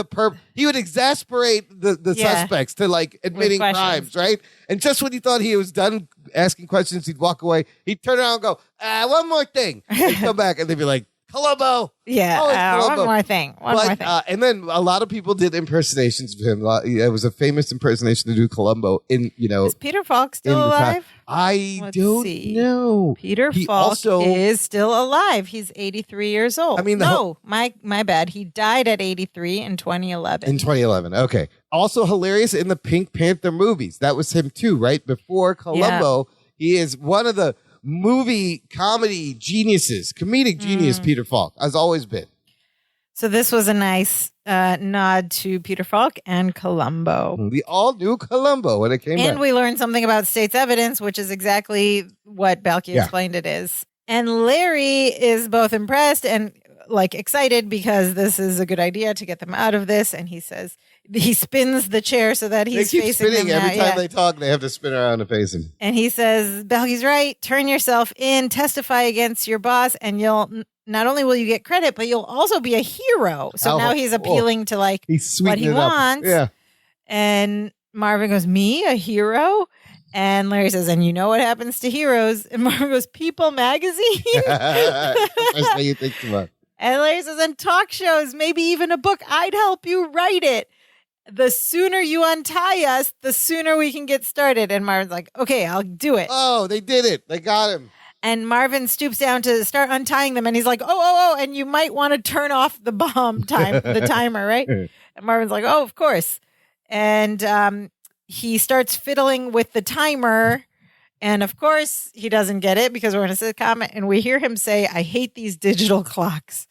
he would exasperate the suspects to admitting crimes, right? And just when he thought he was done asking questions, he'd walk away. He'd turn around and go, one more thing. He'd come back and they'd be like, Columbo. Yeah, one more thing. One more thing. And then a lot of people did impersonations of him. It was a famous impersonation to do Columbo. Is Peter Falk still alive? I don't know. Peter Falk is still alive. He's 83 years old. I mean, my bad. He died at 83 in 2011. In 2011, okay. Also hilarious in the Pink Panther movies. That was him too, right? Before Columbo, he is one of the movie comedy geniuses, comedic genius, Peter Falk, has always been. So this was a nice nod to Peter Falk and Columbo. The all-new Columbo when it came back. And we learned something about state's evidence, which is exactly what Balky explained it is. And Larry is both impressed and excited because this is a good idea to get them out of this. And he says, he spins the chair so that They he's keep facing spinning them now. every time they talk. They have to spin around to face him. And he says, Balky's right. Turn yourself in, testify against your boss, and you'll not only will you get credit, but you'll also be a hero. So now he's appealing to like what he wants. Yeah. And Marvin goes, me, a hero? And Larry says, and you know what happens to heroes? And Marvin goes, People magazine? That's how you think about it. And Larry says, and talk shows, maybe even a book. I'd help you write it. The sooner you untie us, the sooner we can get started. And Marvin's like, okay, I'll do it. Oh, they did it. They got him. And Marvin stoops down to start untying them. And he's like, oh, and you might want to turn off the the timer, right? And Marvin's like, oh, of course. And he starts fiddling with the timer. And of course, he doesn't get it because we're in a sitcom. And we hear him say, I hate these digital clocks.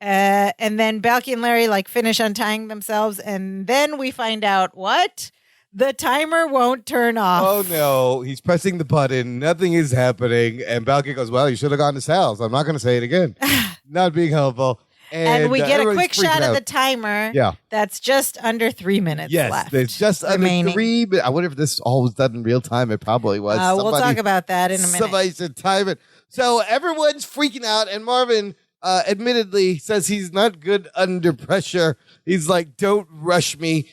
And then Balky and Larry like finish untying themselves. And then we find out what? The timer won't turn off. Oh, no. He's pressing the button. Nothing is happening. And Balky goes, well, you should have gone to Sal's. I'm not going to say it again. Not being helpful. And we get a quick shot out of the timer. Yeah. That's just under 3 minutes left. It's just remaining. under 3. But I wonder if this all was done in real time. It probably was. We'll talk about that in a minute. Somebody should time it. So everyone's freaking out. And Marvin admittedly says he's not good under pressure. He's like, don't rush me.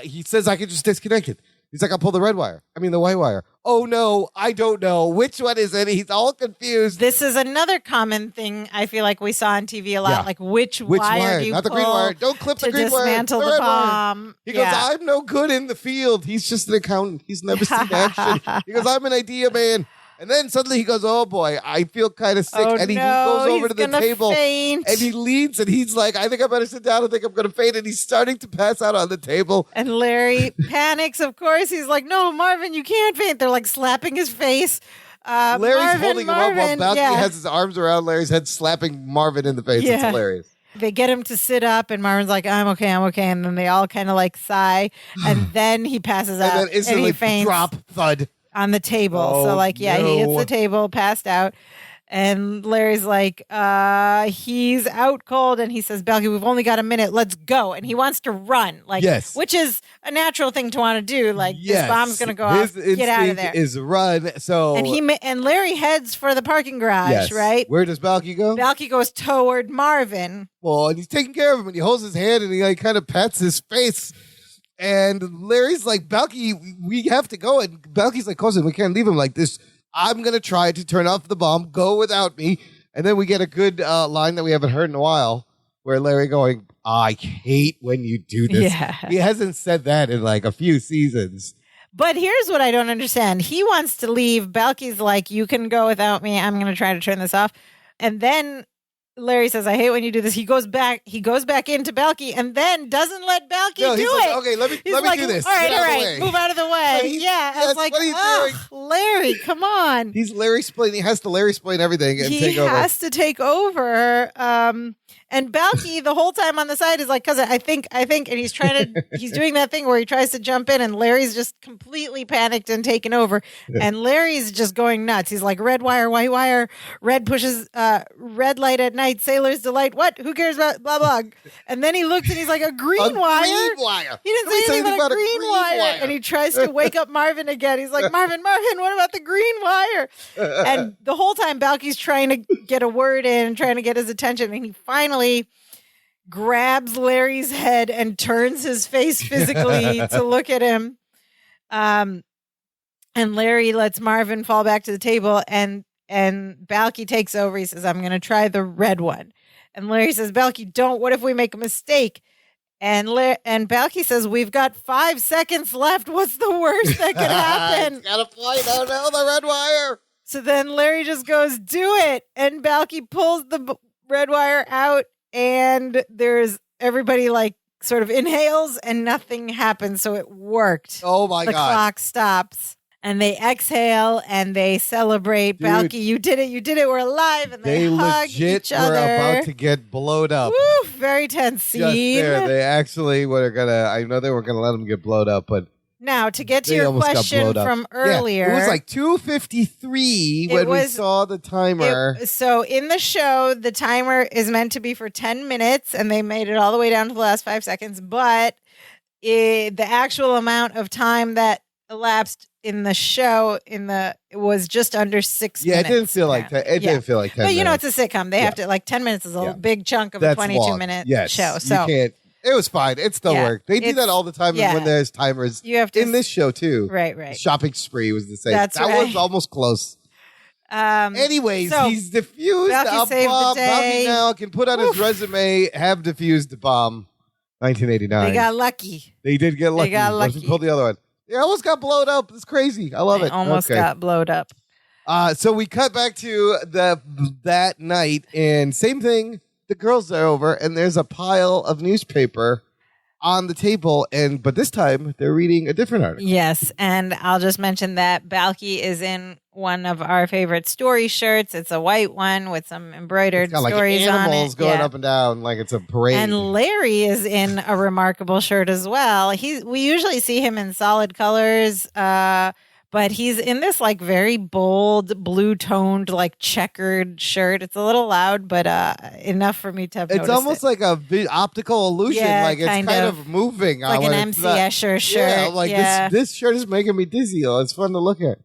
He says I can just disconnect it. He's like, I'll pull the red wire. I mean, the white wire. Oh, no, I don't know. Which one is it? He's all confused. This is another common thing I feel like we saw on TV a lot. Yeah. Like, which wire do you Not the pull green wire. Don't clip the green wire. dismantle the bomb? He goes, I'm no good in the field. He's just an accountant. He's never seen action. He goes, I'm an idea man. And then suddenly he goes, oh, boy, I feel kind of sick. And he goes over to the table faint. and he leans and he's like, I think I better sit down. I think I'm going to faint. And he's starting to pass out on the table. And Larry panics, of course. He's like, no, Marvin, you can't faint. They're like slapping his face. Larry's holding him up while Balky has his arms around Larry's head, slapping Marvin in the face. It's hilarious. They get him to sit up, and Marvin's like, I'm okay. And then they all kind of like sigh. And then he passes out. And then instantly he faints. Drop, thud. On the table. So like, he hits the table, passed out. And Larry's like, he's out cold. And he says, Balky, we've only got a minute. Let's go. And he wants to run. Like, which is a natural thing to want to do. Like, this bomb's going to go off. Get out of there. Is run. So and Larry heads for the parking garage, right? Where does Balky go? Balky goes toward Marvin. Well, and he's taking care of him. And he holds his hand and he like kind of pats his face. And Larry's like, Balky, we have to go. And Balky's like, cousin, we can't leave him like this. I'm going to try to turn off the bomb. Go without me. And then we get a good line that we haven't heard in a while where Larry going, I hate when you do this. Yeah. He hasn't said that in like a few seasons. But here's what I don't understand. He wants to leave. Balky's like, you can go without me. I'm going to try to turn this off. And then Larry says, I hate when you do this. He goes back into Balky and then doesn't let Balky do it. Like, okay, let me do this. All right. Move out of the way. It's like, what are you doing? Larry, come on. He's Larry Splain. He has to Larry Splain everything and take over. He has to take over. And Balky the whole time on the side is like, cousin, I think, and he's he's doing that thing where he tries to jump in and Larry's just completely panicked and taken over. And Larry's just going nuts. He's like, red wire, white wire, red pushes, red light at night, sailor's delight. What? Who cares about blah, blah. And then he looks and he's like, a green wire? Green wire. He didn't say anything about a green wire. And he tries to wake up Marvin again. He's like, Marvin, what about the green wire? And the whole time Balky's trying to get a word in, trying to get his attention. And he finally grabs Larry's head and turns his face physically to look at him. And Larry lets Marvin fall back to the table and Balky takes over. He says, I'm going to try the red one. And Larry says, Balky, don't. What if we make a mistake? And Balky says, we've got 5 seconds left. What's the worst that could happen? It's got to fly down the red wire. So then Larry just goes, do it. And Balky pulls the red wire out and there's everybody like sort of inhales and nothing happens. So it worked. Oh my God. The clock stops and they exhale and they celebrate. Dude, Balky, you did it. We're alive. And they hug legit each other. were about to get blowed up. Woo, very tense scene. Just there. They actually were I know they weren't going to let them get blowed up, but now, to get to your question from earlier. Yeah, it was like 2:53 when we saw the timer. So in the show, the timer is meant to be for 10 minutes, and they made it all the way down to the last 5 seconds. But the actual amount of time that elapsed in the show it was just under 6 Yeah, minutes. it didn't feel like that. It didn't feel like 10 But minutes. It's a sitcom. They have to, like, 10 minutes is a big chunk of That's a 22-minute show. So you can't. It was fine. It still worked. They do that all the time when there's timers. You have to, in this show, too. Right. The shopping spree was the same. That's that right. was almost close. Anyways, so he's defused Balky a saved the bomb. day. Balky now can put on his resume, have defused the bomb. 1989. They got lucky. They did get lucky. They got lucky. Let's pull the other one. They almost got blown up. It's crazy. I love it. Almost got blowed up. So we cut back to that night, and same thing. The girls are over, and there's a pile of newspaper on the table, but this time they're reading a different article. Yes, and I'll just mention that Balky is in one of our favorite story shirts. It's a white one with some embroidered It's got stories like on it. animals going up and down like it's a parade. And Larry is in a remarkable shirt as well. We usually see him in solid colors, but he's in this like very bold, blue-toned, like checkered shirt. It's a little loud, but enough for me to have noticed. It's almost like a optical illusion. Yeah, like it's kind of moving. It's like an MC Escher shirt. Yeah, this shirt is making me dizzy. Oh, it's fun to look at.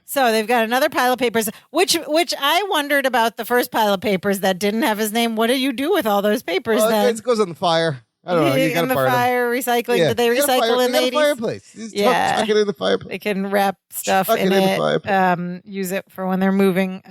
So they've got another pile of papers, which I wondered about the first pile of papers that didn't have his name. What do you do with all those papers then? It goes on the fire. I don't know. You in the fire, recycling. Did they recycle in the 80s? Fireplace. Just tuck it in the fireplace. They can wrap stuff in it, use it for when they're moving.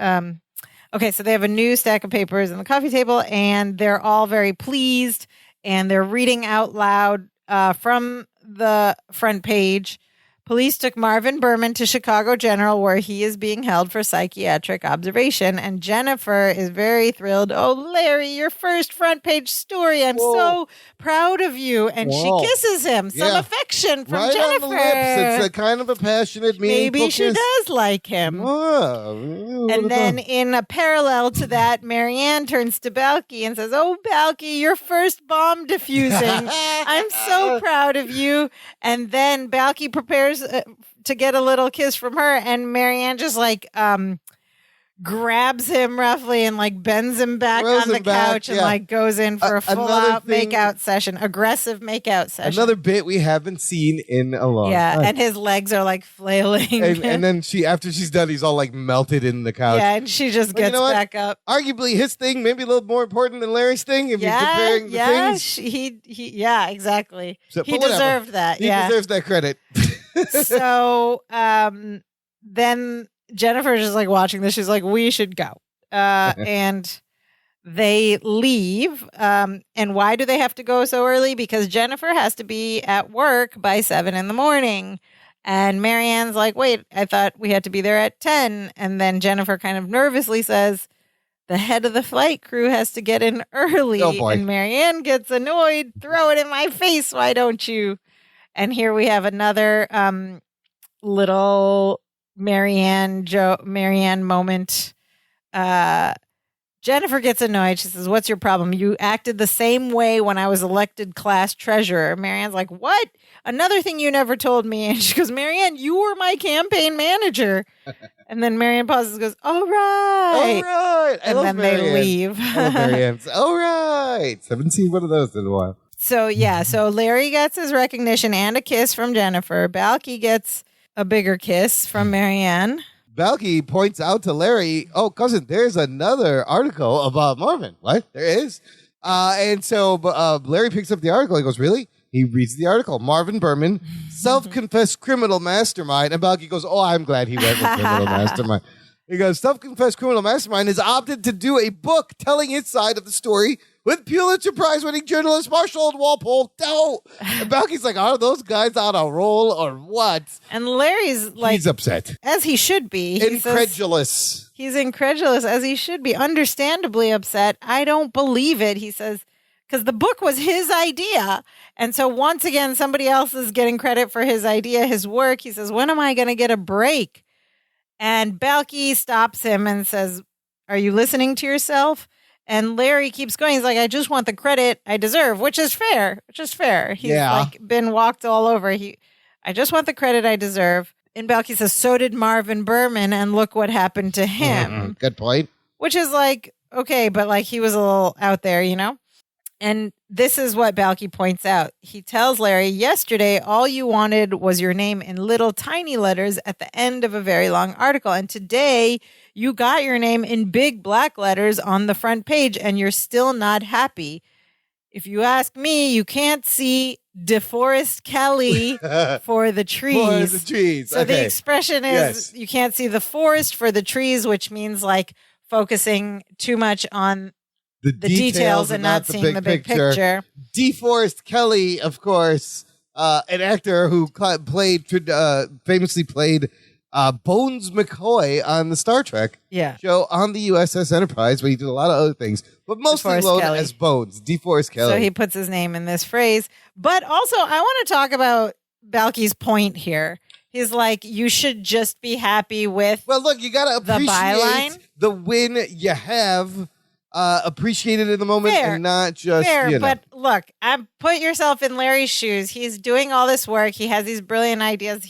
Okay, so they have a new stack of papers on the coffee table, and they're all very pleased, and they're reading out loud from the front page. Police took Marvin Berman to Chicago General, where he is being held for psychiatric observation. And Jennifer is very thrilled. Oh, Larry, your first front page story. I'm so proud of you. And she kisses him. Some affection from right Jennifer. On the lips. It's a kind of a passionate, meaningful Maybe she does like him. Whoa. And then in a parallel to that, Marianne turns to Balky and says, oh, Balky, your first bomb defusing. I'm so proud of you. And then Balky prepares to get a little kiss from her, and Marianne just like grabs him roughly and like bends him back on the couch and like goes in for a full out makeout session, aggressive makeout session. Another bit we haven't seen in a long time. And his legs are like flailing. And then after she's done, he's all like melted in the couch. Yeah, and she just gets back up. Arguably his thing maybe a little more important than Larry's thing if you're comparing the things. He exactly. So, he deserved that. He deserves that credit. So then Jennifer's just like watching this. She's like, we should go. And they leave. And why do they have to go so early? Because Jennifer has to be at work by 7 a.m. And Marianne's like, wait, I thought we had to be there at 10. And then Jennifer kind of nervously says, the head of the flight crew has to get in early. Oh, boy. And Marianne gets annoyed. Throw it in my face. Why don't you? And here we have another little Marianne moment. Jennifer gets annoyed. She says, what's your problem? You acted the same way when I was elected class treasurer. Marianne's like, what? Another thing you never told me. And she goes, Marianne, you were my campaign manager. And then Marianne pauses and goes, all right. All right. And then they leave. I love Marianne's. All right. Haven't seen one of those in a while. So Larry gets his recognition and a kiss from Jennifer. Balky gets a bigger kiss from Marianne. Balky points out to Larry, oh, cousin, there's another article about Marvin. What? There is? And so Larry picks up the article. He goes, really? He reads the article. Marvin Berman, self-confessed criminal mastermind. And Balky goes, oh, I'm glad he went with criminal mastermind. He goes, self-confessed criminal mastermind has opted to do a book telling his side of the story with Pulitzer Prize-winning journalist Marshall Walpole. No. And Balky's like, are those guys on a roll or what? And Larry's like... He's upset. As he should be. Incredulous. He's incredulous, as he should be. Understandably upset. I don't believe it, he says, because the book was his idea. And so once again, somebody else is getting credit for his idea, his work. He says, when am I going to get a break? And Balky stops him and says, are you listening to yourself? And Larry keeps going. He's like, I just want the credit I deserve, which is fair. He's like been walked all over. I just want the credit I deserve. And Balky says, so did Marvin Berman, and look what happened to him. Good point. Which is like, okay, but like he was a little out there, you know? And this is what Balky points out. He tells Larry, yesterday, all you wanted was your name in little tiny letters at the end of a very long article. And today you got your name in big black letters on the front page and you're still not happy. If you ask me, you can't see DeForest Kelly for the trees. For the trees. So the expression is Yes. you can't see the forest for the trees, which means like focusing too much on the details and not seeing the big picture. DeForest Kelly, of course, an actor who famously played Bones McCoy on the Star Trek show on the USS Enterprise, where he did a lot of other things, but mostly DeForest known Kelly. as Bones. DeForest Kelly. So he puts his name in this phrase. But also, I want to talk about Balky's point here. He's like, you should just be happy with well, look, you got to the byline. appreciate the win you have. Appreciate it in the moment Fair. and not just, Fair, you know. but look, put yourself in Larry's shoes. He's doing all this work. He has these brilliant ideas.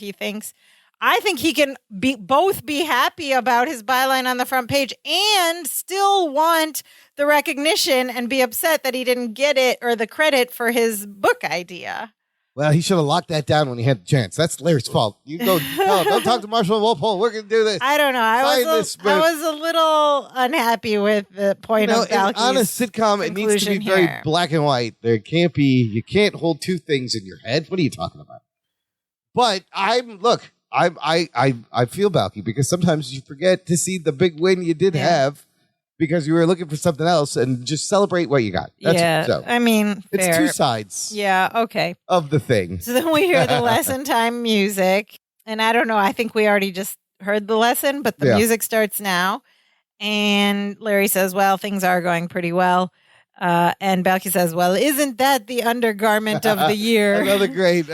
I think he can both be happy about his byline on the front page and still want the recognition and be upset that he didn't get it or the credit for his book idea. Well, he should have locked that down when he had the chance. That's Larry's fault. You go, tell him, don't talk to Marshall Walpole. We're going to do this. I don't know. I was a little unhappy with the point of Balky's on a sitcom, it needs to be very here. black and white. You can't hold two things in your head. What are you talking about? But I feel Balky because sometimes you forget to see the big win you did have because you were looking for something else, and just celebrate what you got. I mean, it's fair. two sides. Yeah, okay. Of the thing. So then we hear the lesson time music, and I don't know. I think we already just heard the lesson, but the music starts now, and Larry says, "Well, things are going pretty well." And Balky says, "Well, isn't that the undergarment of the year?" Another great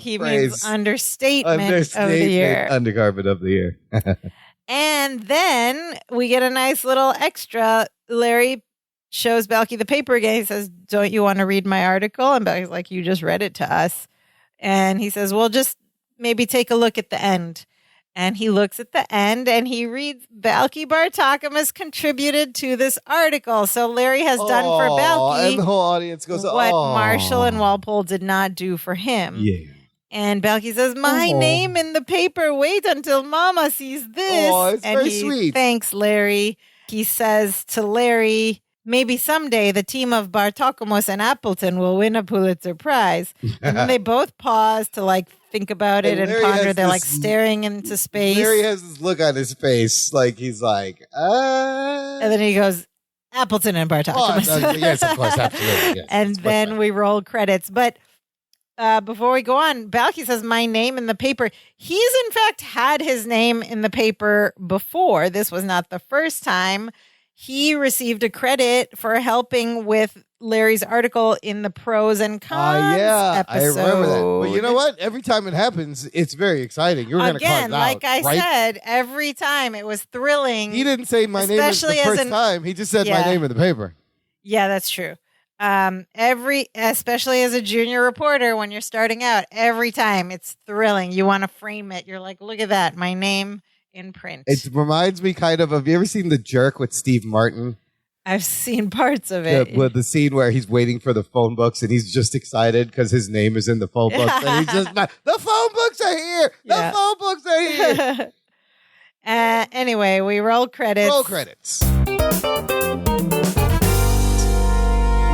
he phrase. means understatement of the year. Undergarment of the year. And then we get a nice little extra. Larry shows Balky the paper again. He says, "Don't you want to read my article?" And Balky's like, "You just read it to us." And he says, "Well, just maybe take a look at the end." And he looks at the end and he reads, Balky Bartokomous contributed to this article. So Larry has done for Balky and the whole audience goes, what Marshall and Walpole did not do for him. Yeah. And Balky says, "My name in the paper. Wait until Mama sees this." It's and very he sweet. thanks Larry. He says to Larry, "Maybe someday the team of Bartokomous and Appleton will win a Pulitzer Prize." And then they both pause to think about it and Larry ponder. has They're this- staring into space. Larry has this look on his face, like he's like, And then he goes, "Appleton and Bartokomous." yes, of course, absolutely. Yes, And that's then right. we roll credits. But before we go on, Balky says, "My name in the paper." He's in fact had his name in the paper before. This was not the first time. He received a credit for helping with Larry's article in the pros and cons episode. I remember that. But you know what? Every time it happens, it's very exciting. You're going to cut Again, it out, like I right? said, every time it was thrilling. He didn't say my name the Especially as first an- time. He just said my Yeah. name in the paper. Yeah, that's true. Especially as a junior reporter, when you're starting out, every time it's thrilling. You want to frame it. You're like, look at that, my name in print. It reminds me kind of, have you ever seen The Jerk with Steve Martin? I've seen parts of it. With the scene where he's waiting for the phone books and he's just excited because his name is in the phone books. And he's just like, the phone books are here. Yeah. The phone books are here. Anyway, we roll credits. Roll credits.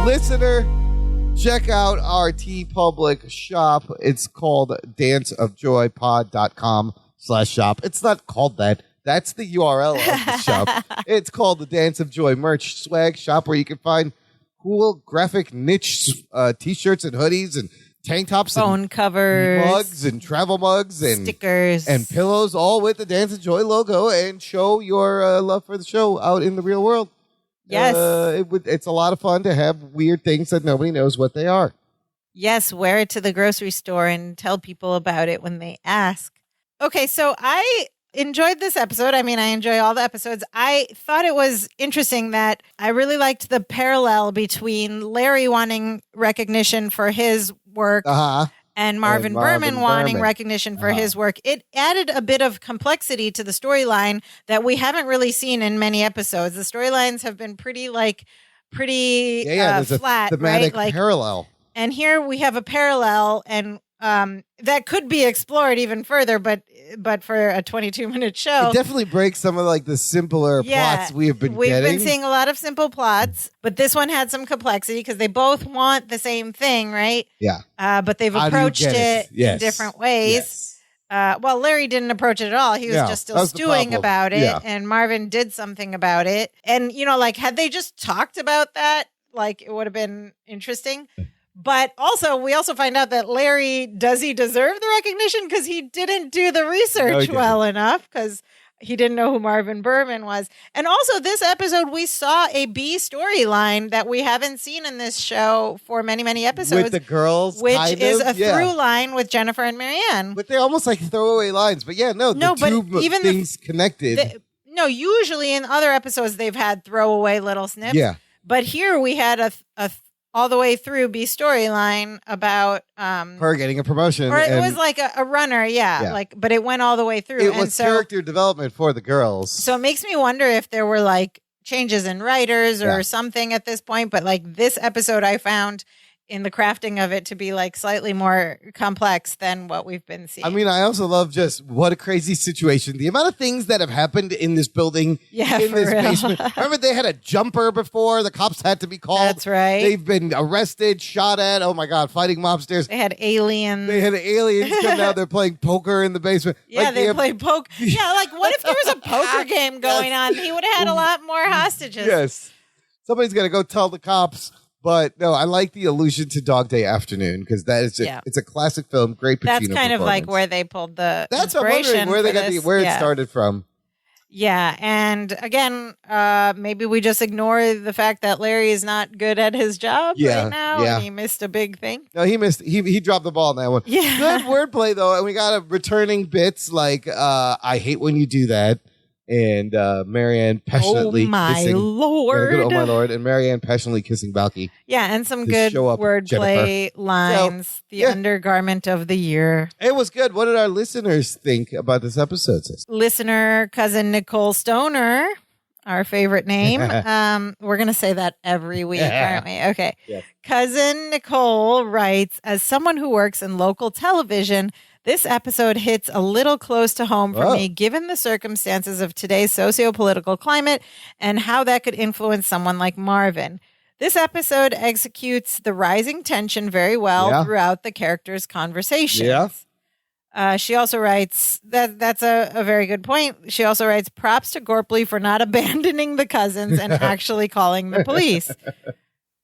Listener, check out our TeePublic shop. It's called danceofjoypod.com/shop. It's not called that. That's the URL of the shop. It's called the Dance of Joy merch swag shop, where you can find cool graphic niche t-shirts and hoodies and tank tops Phone and covers, mugs and travel mugs and stickers and pillows, all with the Dance of Joy logo, and show your love for the show out in the real world. Yes. It's a lot of fun to have weird things that nobody knows what they are. Yes, wear it to the grocery store and tell people about it when they ask. Okay, so I enjoyed this episode. I mean, I enjoy all the episodes. I thought it was interesting that I really liked the parallel between Larry wanting recognition for his work and Marvin Berman wanting recognition for his work. It added a bit of complexity to the storyline that we haven't really seen in many episodes. The storylines have been pretty pretty There's flat, a thematic right? parallel. And here we have a parallel, and that could be explored even further, but for a 22-minute show. It definitely breaks some of like the simpler plots we've been We've getting. been seeing a lot of simple plots, but this one had some complexity because they both want the same thing, right? Yeah. But they've How do you approached get it Yes. in different ways. Well, Larry didn't approach it at all. He was just still that's the stewing problem. about it, Yeah. and Marvin did something about it. And, like, had they just talked about that, like, it would have been interesting. But we also find out that Larry, does he deserve the recognition? Because he didn't do the research well enough, because he didn't know who Marvin Berman was. And also this episode, we saw a B storyline that we haven't seen in this show for many, many episodes. With the girls, which is a through line with Jennifer and Marianne. But they're almost like throwaway lines. But the two even things connected. Usually in other episodes, they've had throwaway little snips. Yeah. But here we had a all the way through B storyline about her getting a promotion. Or it was like a runner, but it went all the way through. It was character development for the girls. So it makes me wonder if there were like changes in writers or something at this point. But like this episode, I found in the crafting of it to be like slightly more complex than what we've been seeing. I mean, I also love just what a crazy situation. The amount of things that have happened in this building, in this basement. Remember, they had a jumper before. The cops had to be called. That's right. They've been arrested, shot at. Oh, my God, fighting mobsters. They had aliens. come down. They're playing poker in the basement. Yeah, they played poker. Yeah, like what if there was a poker game going on? He would have had a lot more hostages. Yes. Somebody's got to go tell the cops. But no, I like the allusion to Dog Day Afternoon because that is it's a classic film. Great Pacino That's kind of like where they pulled the That's what I'm wondering where they got where it started from. Yeah, and again, maybe we just ignore the fact that Larry is not good at his job right now. Yeah. And he missed a big thing. No, he missed. He dropped the ball on that one. Yeah, good wordplay though, and we got a returning bits like "I hate when you do that." And Marianne passionately kissing. Lord. Oh my lord. And Marianne passionately kissing Balky. Yeah, and some good wordplay lines. So, the undergarment of the year. It was good. What did our listeners think about this episode, sis? Listener cousin Nicole Stoner, our favorite name. We're going to say that every week, aren't we? Okay. Yes. Cousin Nicole writes, as someone who works in local television, this episode hits a little close to home for me, given the circumstances of today's socio-political climate and how that could influence someone like Marvin. This episode executes the rising tension very well throughout the characters' conversations. Yeah. She also writes, that's a very good point. She also writes, props to Gorpley for not abandoning the cousins and actually calling the police.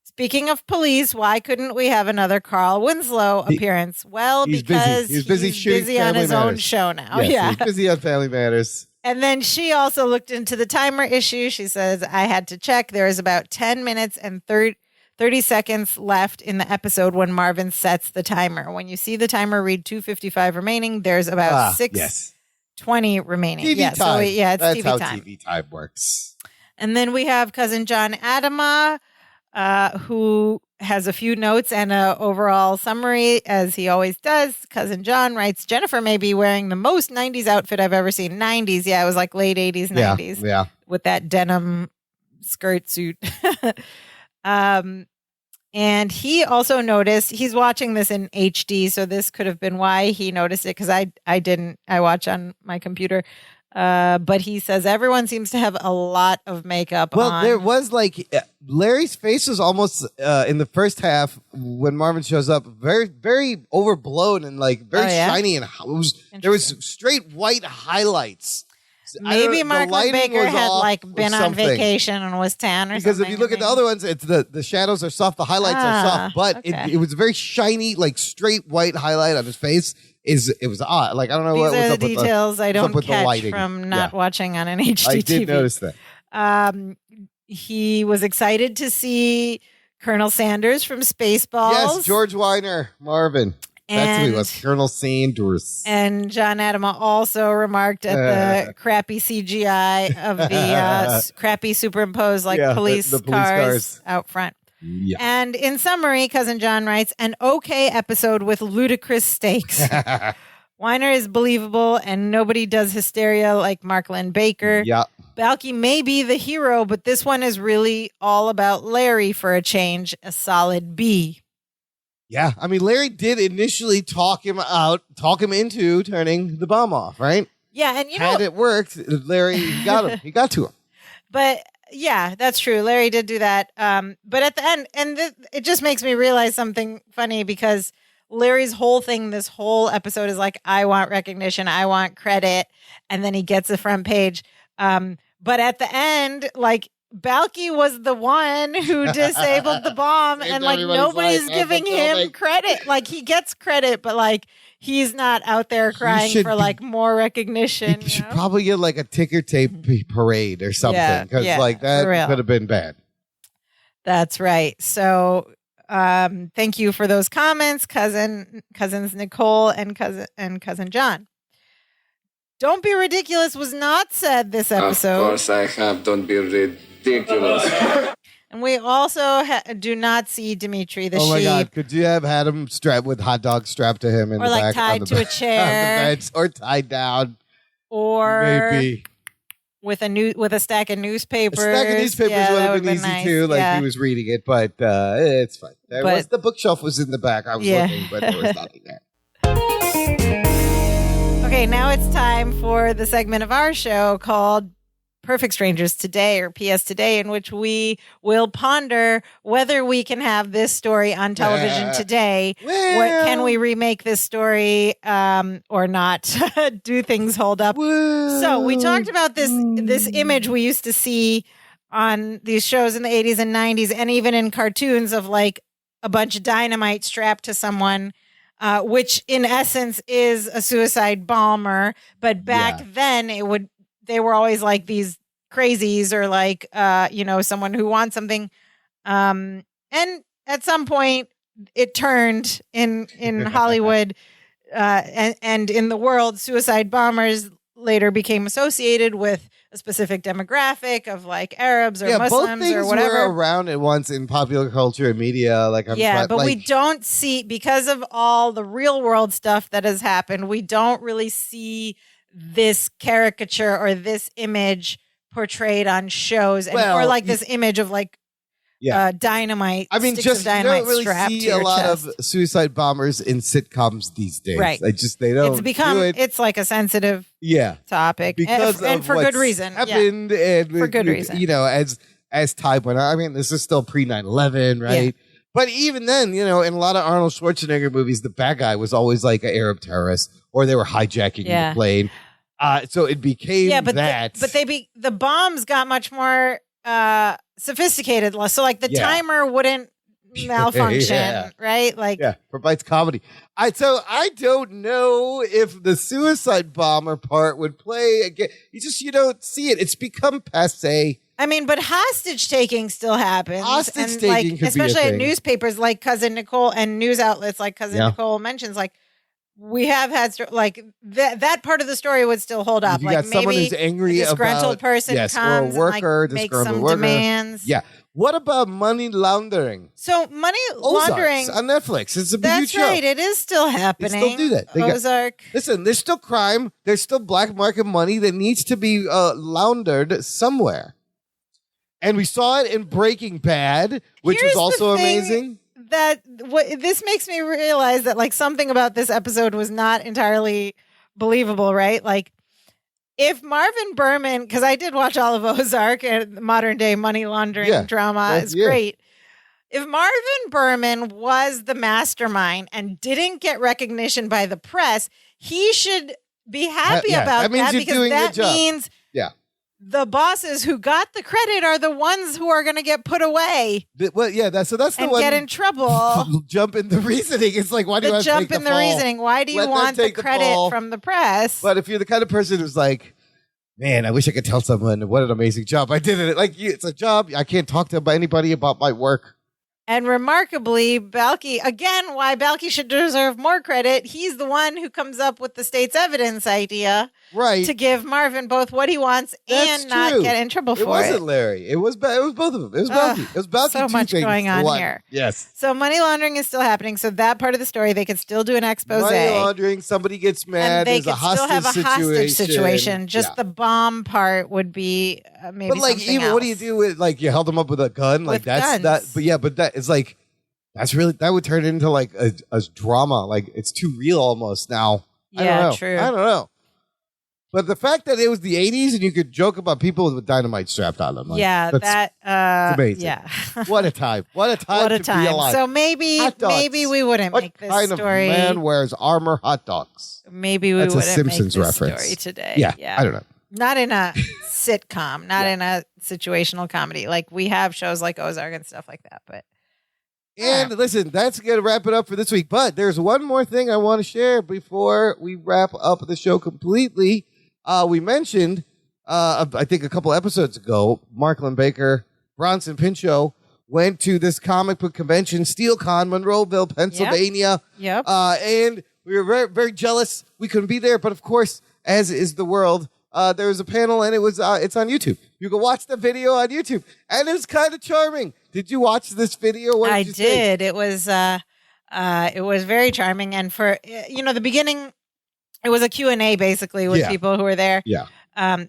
Speaking of police, why couldn't we have another Carl Winslow appearance? Well, because he's busy on his own show now. Yes, he's busy on Family Matters. And then she also looked into the timer issue. She says, I had to check. There is about 10 minutes and 30 seconds left in the episode when Marvin sets the timer. When you see the timer read 2:55 remaining, there's about 6:20 remaining. TV time. So it's That's TV how time. TV time works. And then we have cousin John Adama, who has a few notes and an overall summary, as he always does. Cousin John writes, Jennifer may be wearing the most 90s outfit I've ever seen. 90s, it was like late 80s, 90s. Yeah. With that denim skirt suit. And he also noticed, he's watching this in HD, so this could have been why he noticed it, because I didn't. I watch on my computer. But he says everyone seems to have a lot of makeup on. Well, there was like Larry's face was almost in the first half when Marvin shows up very, very overblown and like very shiny, and there was straight white highlights. Maybe Mark Baker had like been on vacation and was tan or because something. Because if you look at the other ones, it's the shadows are soft, the highlights are soft, but it was a very shiny, like straight white highlight on his face. It was odd. Like I don't know what was up with the details I don't catch from not watching on an HD I did notice that. He was excited to see Colonel Sanders from Spaceballs. Yes, George Weiner, Marvin. That's who he was, Colonel Sanders. And John Adama also remarked at the crappy CGI of the crappy superimposed police cars out front. Yeah. And in summary, Cousin John writes, an okay episode with ludicrous stakes. Weiner is believable and nobody does hysteria like Mark Lynn Baker. Yeah. Balky may be the hero, but this one is really all about Larry for a change, a solid B. Yeah, I mean, Larry did initially talk him into turning the bomb off, right? Yeah, and had it worked, Larry got him. He got to him. But yeah, that's true. Larry did do that. But at the end, it just makes me realize something funny because Larry's whole thing, this whole episode is like, I want recognition, I want credit, and then he gets the front page. But at the end, like, Balky was the one who disabled the bomb, and like nobody's giving him credit. Like, he gets credit, but like he's not out there crying for like more recognition. You should probably get like a ticker tape parade or something, because like that could have been bad. That's right. So thank you for those comments, cousins Nicole and cousin John. Don't be ridiculous was not said this episode. Of course I have. Don't be ridiculous. And we also do not see Dimitri the sheep. Oh my God! Could you have had him strapped with hot dogs strapped to him in or the like back, tied to a chair, on the bench, or tied down, or maybe with a stack of newspapers? A stack of newspapers would have been easy nice. too. Like he was reading it, but it's fine. The bookshelf was in the back. I was looking, but there was nothing there. Okay, now it's time for the segment of our show called Perfect Strangers Today, or PS Today, in which we will ponder whether we can have this story on television today. What can we remake this story or not? Do things hold up? So we talked about this image we used to see on these shows in the 80s and 90s, and even in cartoons, of like a bunch of dynamite strapped to someone. Which in essence is a suicide bomber, but back then they were always like these crazies, or like someone who wants something. And at some point it turned in Hollywood and in the world, suicide bombers later became associated with a specific demographic of like Arabs or Muslims both things or whatever. were around at once in popular culture and media. But we don't see, because of all the real world stuff that has happened, we don't really see this caricature or this image portrayed on shows, or like this image of like dynamite. I mean, just you don't really see a lot of suicide bombers in sitcoms these days. Right? They don't. It's become. Do it. It's like a sensitive topic because and for good reason. Happened and for good reason. As time went on. I mean, this is still pre 9/11, right? Yeah. But even then, in a lot of Arnold Schwarzenegger movies, the bad guy was always like an Arab terrorist, or they were hijacking the plane. So it became that. The bombs got much more sophisticated. So like the timer wouldn't malfunction, right? Like provides comedy. So I don't know if the suicide bomber part would play again. You don't see it. It's become passé. I mean, but hostage taking still happens. Hostage taking could especially be a at thing. Newspapers like Cousin Nicole and news outlets like Cousin Nicole mentions, like we have had like that part of the story would still hold up. You like got someone maybe who's angry a disgruntled person comes or a worker, and like makes some demands. Yeah. What about money laundering? So money laundering on Netflix. It's a huge That's show. right. It is still happening. They still do that. Ozark. Listen, there's still crime. There's still black market money that needs to be laundered somewhere. And we saw it in Breaking Bad, which was also amazing. This makes me realize that like something about this episode was not entirely believable, right? Like if Marvin Berman, because I did watch all of Ozark and modern day money laundering drama is great. If Marvin Berman was the mastermind and didn't get recognition by the press, he should be happy about that because that means the bosses who got the credit are the ones who are going to get put away. That's the and one. Get in trouble. Jump in the reasoning. It's like, why do you want to take the fall? Jump in the reasoning. Why do you want the credit from the press? But if you're the kind of person who's like, man, I wish I could tell someone what an amazing job I did it. Like, it's a job. I can't talk to anybody about my work. And remarkably, Balky, again, why Balky should deserve more credit. He's the one who comes up with the state's evidence idea Right. to give Marvin both what he wants That's and not true. get in trouble for It wasn't Larry. It was both of them. It was Balky. It was Balky. So two much things going for on one. here. Yes. So money laundering is still happening. So that part of the story, they could still do an expose. Money laundering. Somebody gets mad. And they There's could a hostage still have a hostage situation. Just Yeah. the bomb part would be maybe But like, something even else. what do you do with like you held him up with a gun? Like With that's guns. that. But yeah, but that is like that's really that would turn it into like a drama. Like it's too real almost now. I Yeah, don't know. true. I don't know. But the fact that it was the 80s and you could joke about people with dynamite strapped on them. Like, Yeah, that's that amazing. Yeah. What a time. What a time What to a be time. alive. So maybe Hot dogs. we wouldn't What make this kind story. of man wears armor hot dogs? Maybe we That's a wouldn't Simpsons make this reference. story today. Yeah, I don't know. Not in a sitcom, not in a situational comedy. Like we have shows like Ozark and stuff like that. But And listen, that's going to wrap it up for this week. But there's one more thing I want to share before we wrap up the show completely. We mentioned, I think a couple episodes ago, Mark Baker, Bronson Pinchot went to this comic book convention, SteelCon, Monroeville, Pennsylvania. Yep. And we were very, very jealous. We couldn't be there. But of course, as is the world, there was a panel and it's on YouTube. You can watch the video on YouTube. And it was kind of charming. Did you watch this video? What I did you think? did. It was very charming. And for, the beginning, it was a Q&A basically with people who were there. Yeah.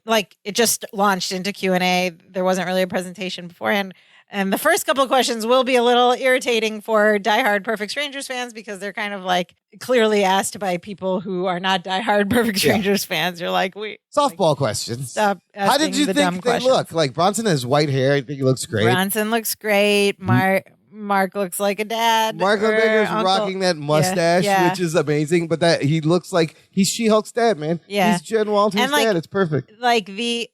Like it just launched into Q&A. There wasn't really a presentation beforehand. And the first couple of questions will be a little irritating for diehard Perfect Strangers fans because they're kind of like clearly asked by people who are not diehard Perfect Strangers fans. You're like, Softball questions. Stop asking How did you the dumb think they questions. look? Like Bronson has white hair. I think he looks great. Bronson looks great. Mark looks like a dad. Mark or Baker's uncle. they that mustache, Yeah. which is amazing. But that he looks like he's She-Hulk's dad, man. Yeah. He's Jen Walters' And, like, dad. It's perfect. Like they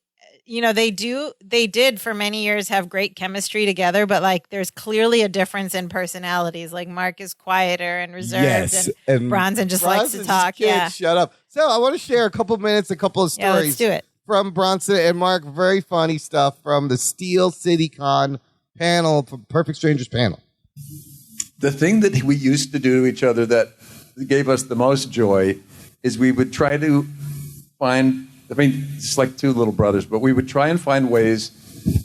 did for many years have great chemistry together, but like there's clearly a difference in personalities. Like Mark is quieter and reserved, and Bronson just likes to talk. Can't shut up. So I want to share a couple of stories. Yeah, let's do it. From Bronson and Mark. Very funny stuff from the Steel City Con panel, from Perfect Strangers panel. The thing that we used to do to each other that gave us the most joy is we would try to find, it's like two little brothers, but we would try and find ways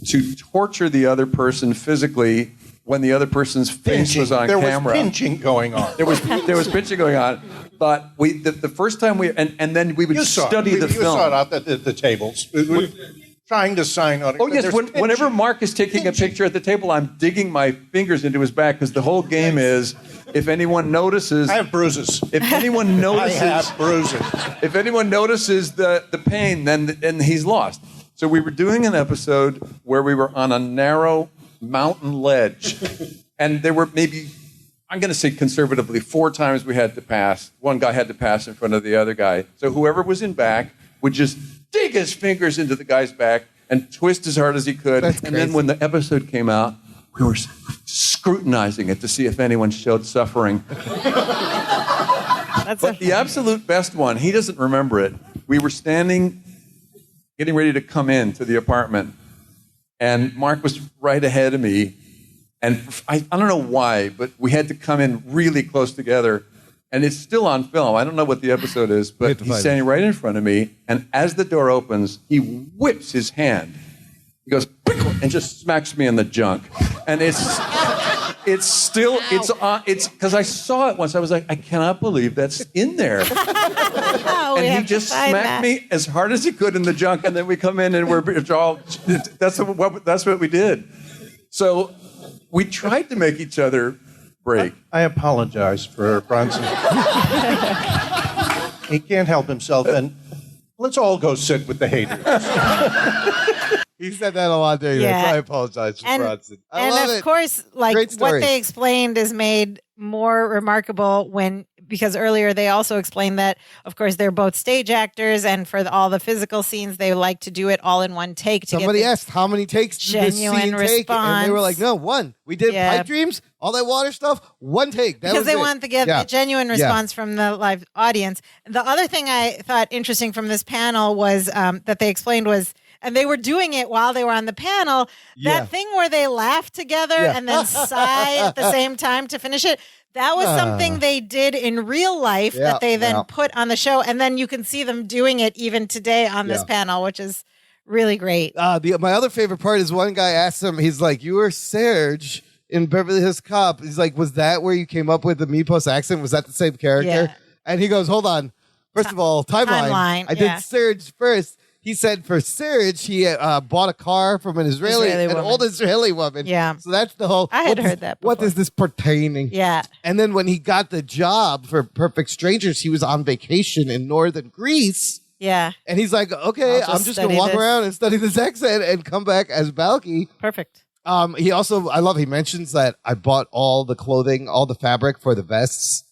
to torture the other person physically when the other person's face was on camera. There was pinching going on. There was pinching going on. But the first time and then we would study the film. You saw it out at the tables. We were trying to sign on it. Oh, yes. Whenever Mark is taking a picture at the table, I'm digging my fingers into his back because the whole game is if anyone notices. I have bruises. If anyone notices. I have bruises. If anyone notices the pain, then he's lost. So we were doing an episode where we were on a narrow mountain ledge. And there were maybe, I'm going to say conservatively, 4 times we had to pass. One guy had to pass in front of the other guy. So whoever was in back would just dig his fingers into the guy's back and twist as hard as he could. That's and crazy. then when the episode came out, we were scrutinizing it to see if anyone showed suffering. But the absolute best one, he doesn't remember it. We were standing, getting ready to come in to the apartment, and Mark was right ahead of me. And I don't know why, but we had to come in really close together. And it's still on film. I don't know what the episode is, but he's standing right in front of me. And as the door opens, he whips his hand. He goes, and just smacks me in the junk. And it's because I saw it once. I was like, I cannot believe that's in there. And he just smacked me as hard as he could in the junk. And then we come in and it's all, that's what we did. So we tried to make each other break. I apologize for Bronson. He can't help himself, and let's all go sit with the haters. He said that a lot during that, so I apologize for Bronson. I love it. Of course, like what they explained is made more remarkable because earlier they also explained that, of course, they're both stage actors, and for all the physical scenes, they like to do it all in one take. Somebody asked how many takes did this genuine scene take, and they were like, "No, one. We did pipe dreams, all that water stuff, one take." Because they want to get a genuine response from the live audience. The other thing I thought interesting from this panel was that they explained was, and they were doing it while they were on the panel. Yeah. That thing where they laugh together and then sigh at the same time to finish it. That was something they did in real life that they then put on the show. And then you can see them doing it even today on this panel, which is really great. My other favorite part is one guy asked him, he's like, you were Serge in Beverly Hills Cop. He's like, was that where you came up with the Mepos accent? Was that the same character? Yeah. And he goes, hold on. First of all, timeline. I did Serge first. He said for Serge, he bought a car from an an old Israeli woman. Yeah. So that's the whole. I had heard that before. What is this pertaining? Yeah. And then when he got the job for Perfect Strangers, he was on vacation in northern Greece. Yeah. And he's like, okay, I'm just going to walk around and study this accent and come back as Balky. Perfect. He mentions that I bought all the clothing, all the fabric for the vests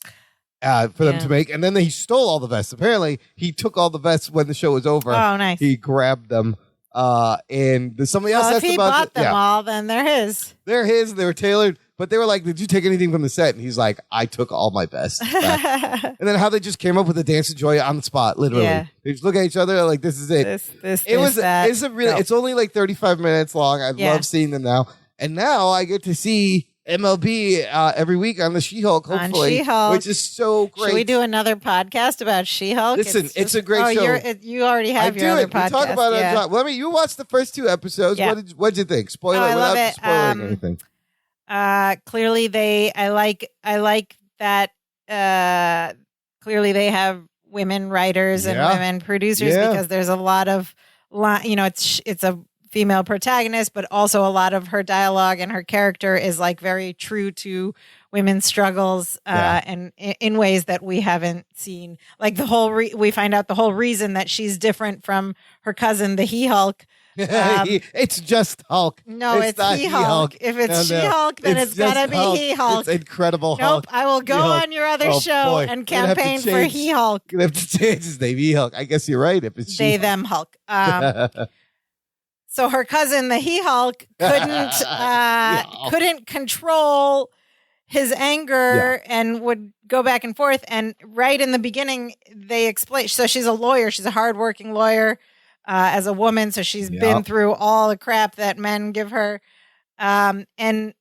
for them to make. And then he stole all the vests. Apparently, he took all the vests when the show was over. Oh, nice. He grabbed them. And somebody else asked if he about bought them all, then they're his. They're his. They were tailored. But they were like, did you take anything from the set? And he's like, I took all my vests back. And then how they just came up with the Dance of Joy on the spot, literally. Yeah. They just look at each other like, this is it. It's only like 35 minutes long. I love seeing them now. And now I get to see MLB every week on the She-Hulk, hopefully. On She-Hulk. Which is so great. Should we do another podcast about She-Hulk? Listen, it's a great show. You already have your other podcast. We talk about it. Well, you watched the first 2 episodes. Yeah. What did you think? Spoiler I love without it. spoiling anything. Clearly I like that. Clearly they have women writers and women producers because there's a lot of, it's a female protagonist, but also a lot of her dialogue and her character is like very true to women's struggles and in ways that we haven't seen. Like we find out the whole reason that she's different from her cousin, the He-Hulk. It's just Hulk. No, it's He-Hulk. If it's She-Hulk, then it's gotta be He-Hulk. It's Incredible Hulk. Hulk. I will go on your other show and campaign for He-Hulk. Gonna have to change his name, He-Hulk. I guess you're right. If it's they, them, Hulk. So her cousin, the He-Hulk, couldn't control his anger and would go back and forth. And right in the beginning, they explain. So she's a lawyer. She's a hardworking lawyer. As a woman, so she's been through all the crap that men give her. And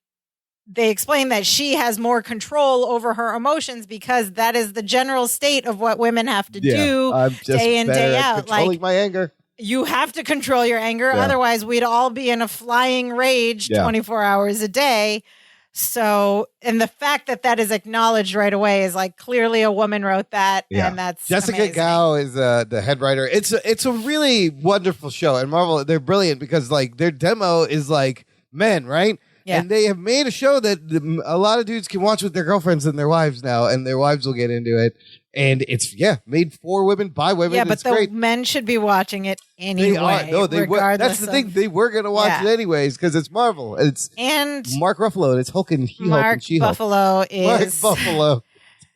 they explain that she has more control over her emotions because that is the general state of what women have to do day in, day out. Controlling my anger. You have to control your anger. Otherwise, we'd all be in a flying rage 24 hours a day. So, and the fact that is acknowledged right away is like clearly a woman wrote that, and that's Jessica amazing. Gao is the head writer. It's a really wonderful show, and Marvel, they're brilliant because like their demo is like men, right? Yeah. And they have made a show that a lot of dudes can watch with their girlfriends and their wives now, and their wives will get into it. And it's made for women by women. Yeah, but it's great. Men should be watching it anyway. They are. No, they were. That's the thing. They were going to watch it anyways because it's Marvel. It's Mark Ruffalo and it's Hulk and He-Hulk and She-Hulk. Buffalo is Mark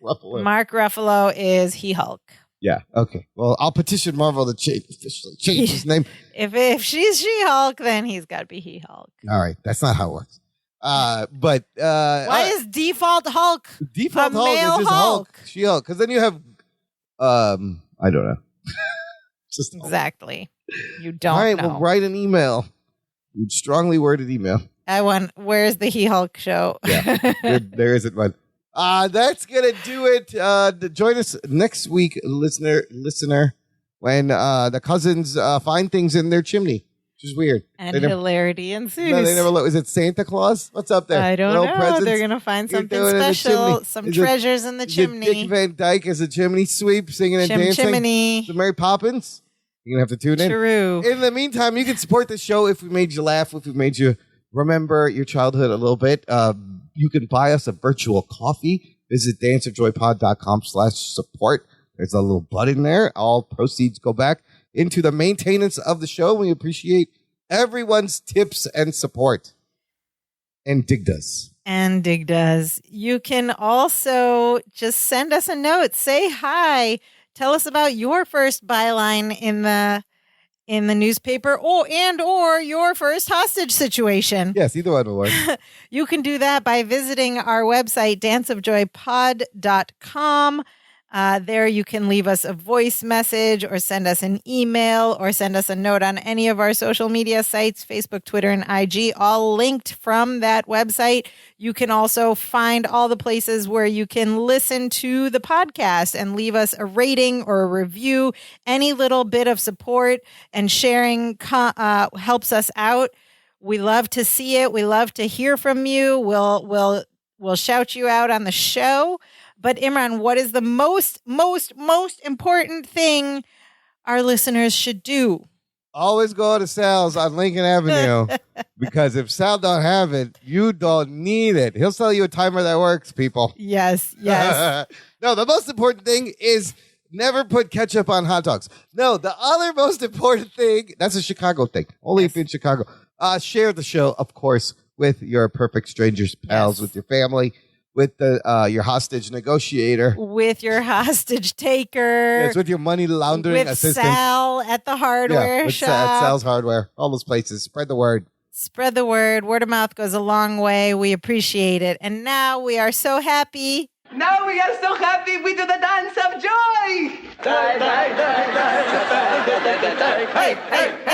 Buffalo. Mark Ruffalo is He-Hulk. Yeah. Okay. Well, I'll petition Marvel to change his name. If she's She-Hulk, then he's got to be He-Hulk. All right. That's not how it works. Why is default Hulk default a Hulk male is just Hulk? She-Hulk. Because then you have I don't know. Just exactly. You don't know. All right, know. well, write an email. Strongly worded email. Where's the He-Hulk show? Yeah. there isn't one. That's gonna do it. Join us next week, listener, when the cousins find things in their chimney. Which is weird. And hilarity ensues. No, they never look. Is it Santa Claus? What's up there? I don't know. Presents? They're going to find something special. Some treasures in the chimney. Dick Van Dyke as a chimney sweep, singing and dancing. Chimney. The Mary Poppins. You're going to have to tune in. True. In the meantime, you can support the show if we made you laugh, if we made you remember your childhood a little bit. You can buy us a virtual coffee. Visit danceofjoypod.com/support. There's a little button there. All proceeds go back into the maintenance of the show. We appreciate everyone's tips and support. And Dig does. You can also just send us a note. Say hi. Tell us about your first byline in the newspaper or your first hostage situation. Yes, either one will work. You can do that by visiting our website, danceofjoypod.com. There you can leave us a voice message or send us an email or send us a note on any of our social media sites, Facebook, Twitter, and IG, all linked from that website. You can also find all the places where you can listen to the podcast and leave us a rating or a review. Any little bit of support and sharing helps us out. We love to see it. We love to hear from you. We'll shout you out on the show. But Imran, what is the most important thing our listeners should do? Always go to Sal's on Lincoln Avenue because if Sal don't have it, you don't need it. He'll sell you a timer that works, people. Yes. No, the most important thing is never put ketchup on hot dogs. No, the other most important thing, that's a Chicago thing. Only if you're in Chicago. Share the show, of course, with your perfect strangers, pals, with your family. With your hostage negotiator. With your hostage taker. Yes, with your money laundering assistant. With Sal at the hardware shop. At Sal's Hardware. All those places. Spread the word. Spread the word. Word of mouth goes a long way. We appreciate it. And now we are so happy. Now we are so happy we do the dance of joy. Hey, hey, hey.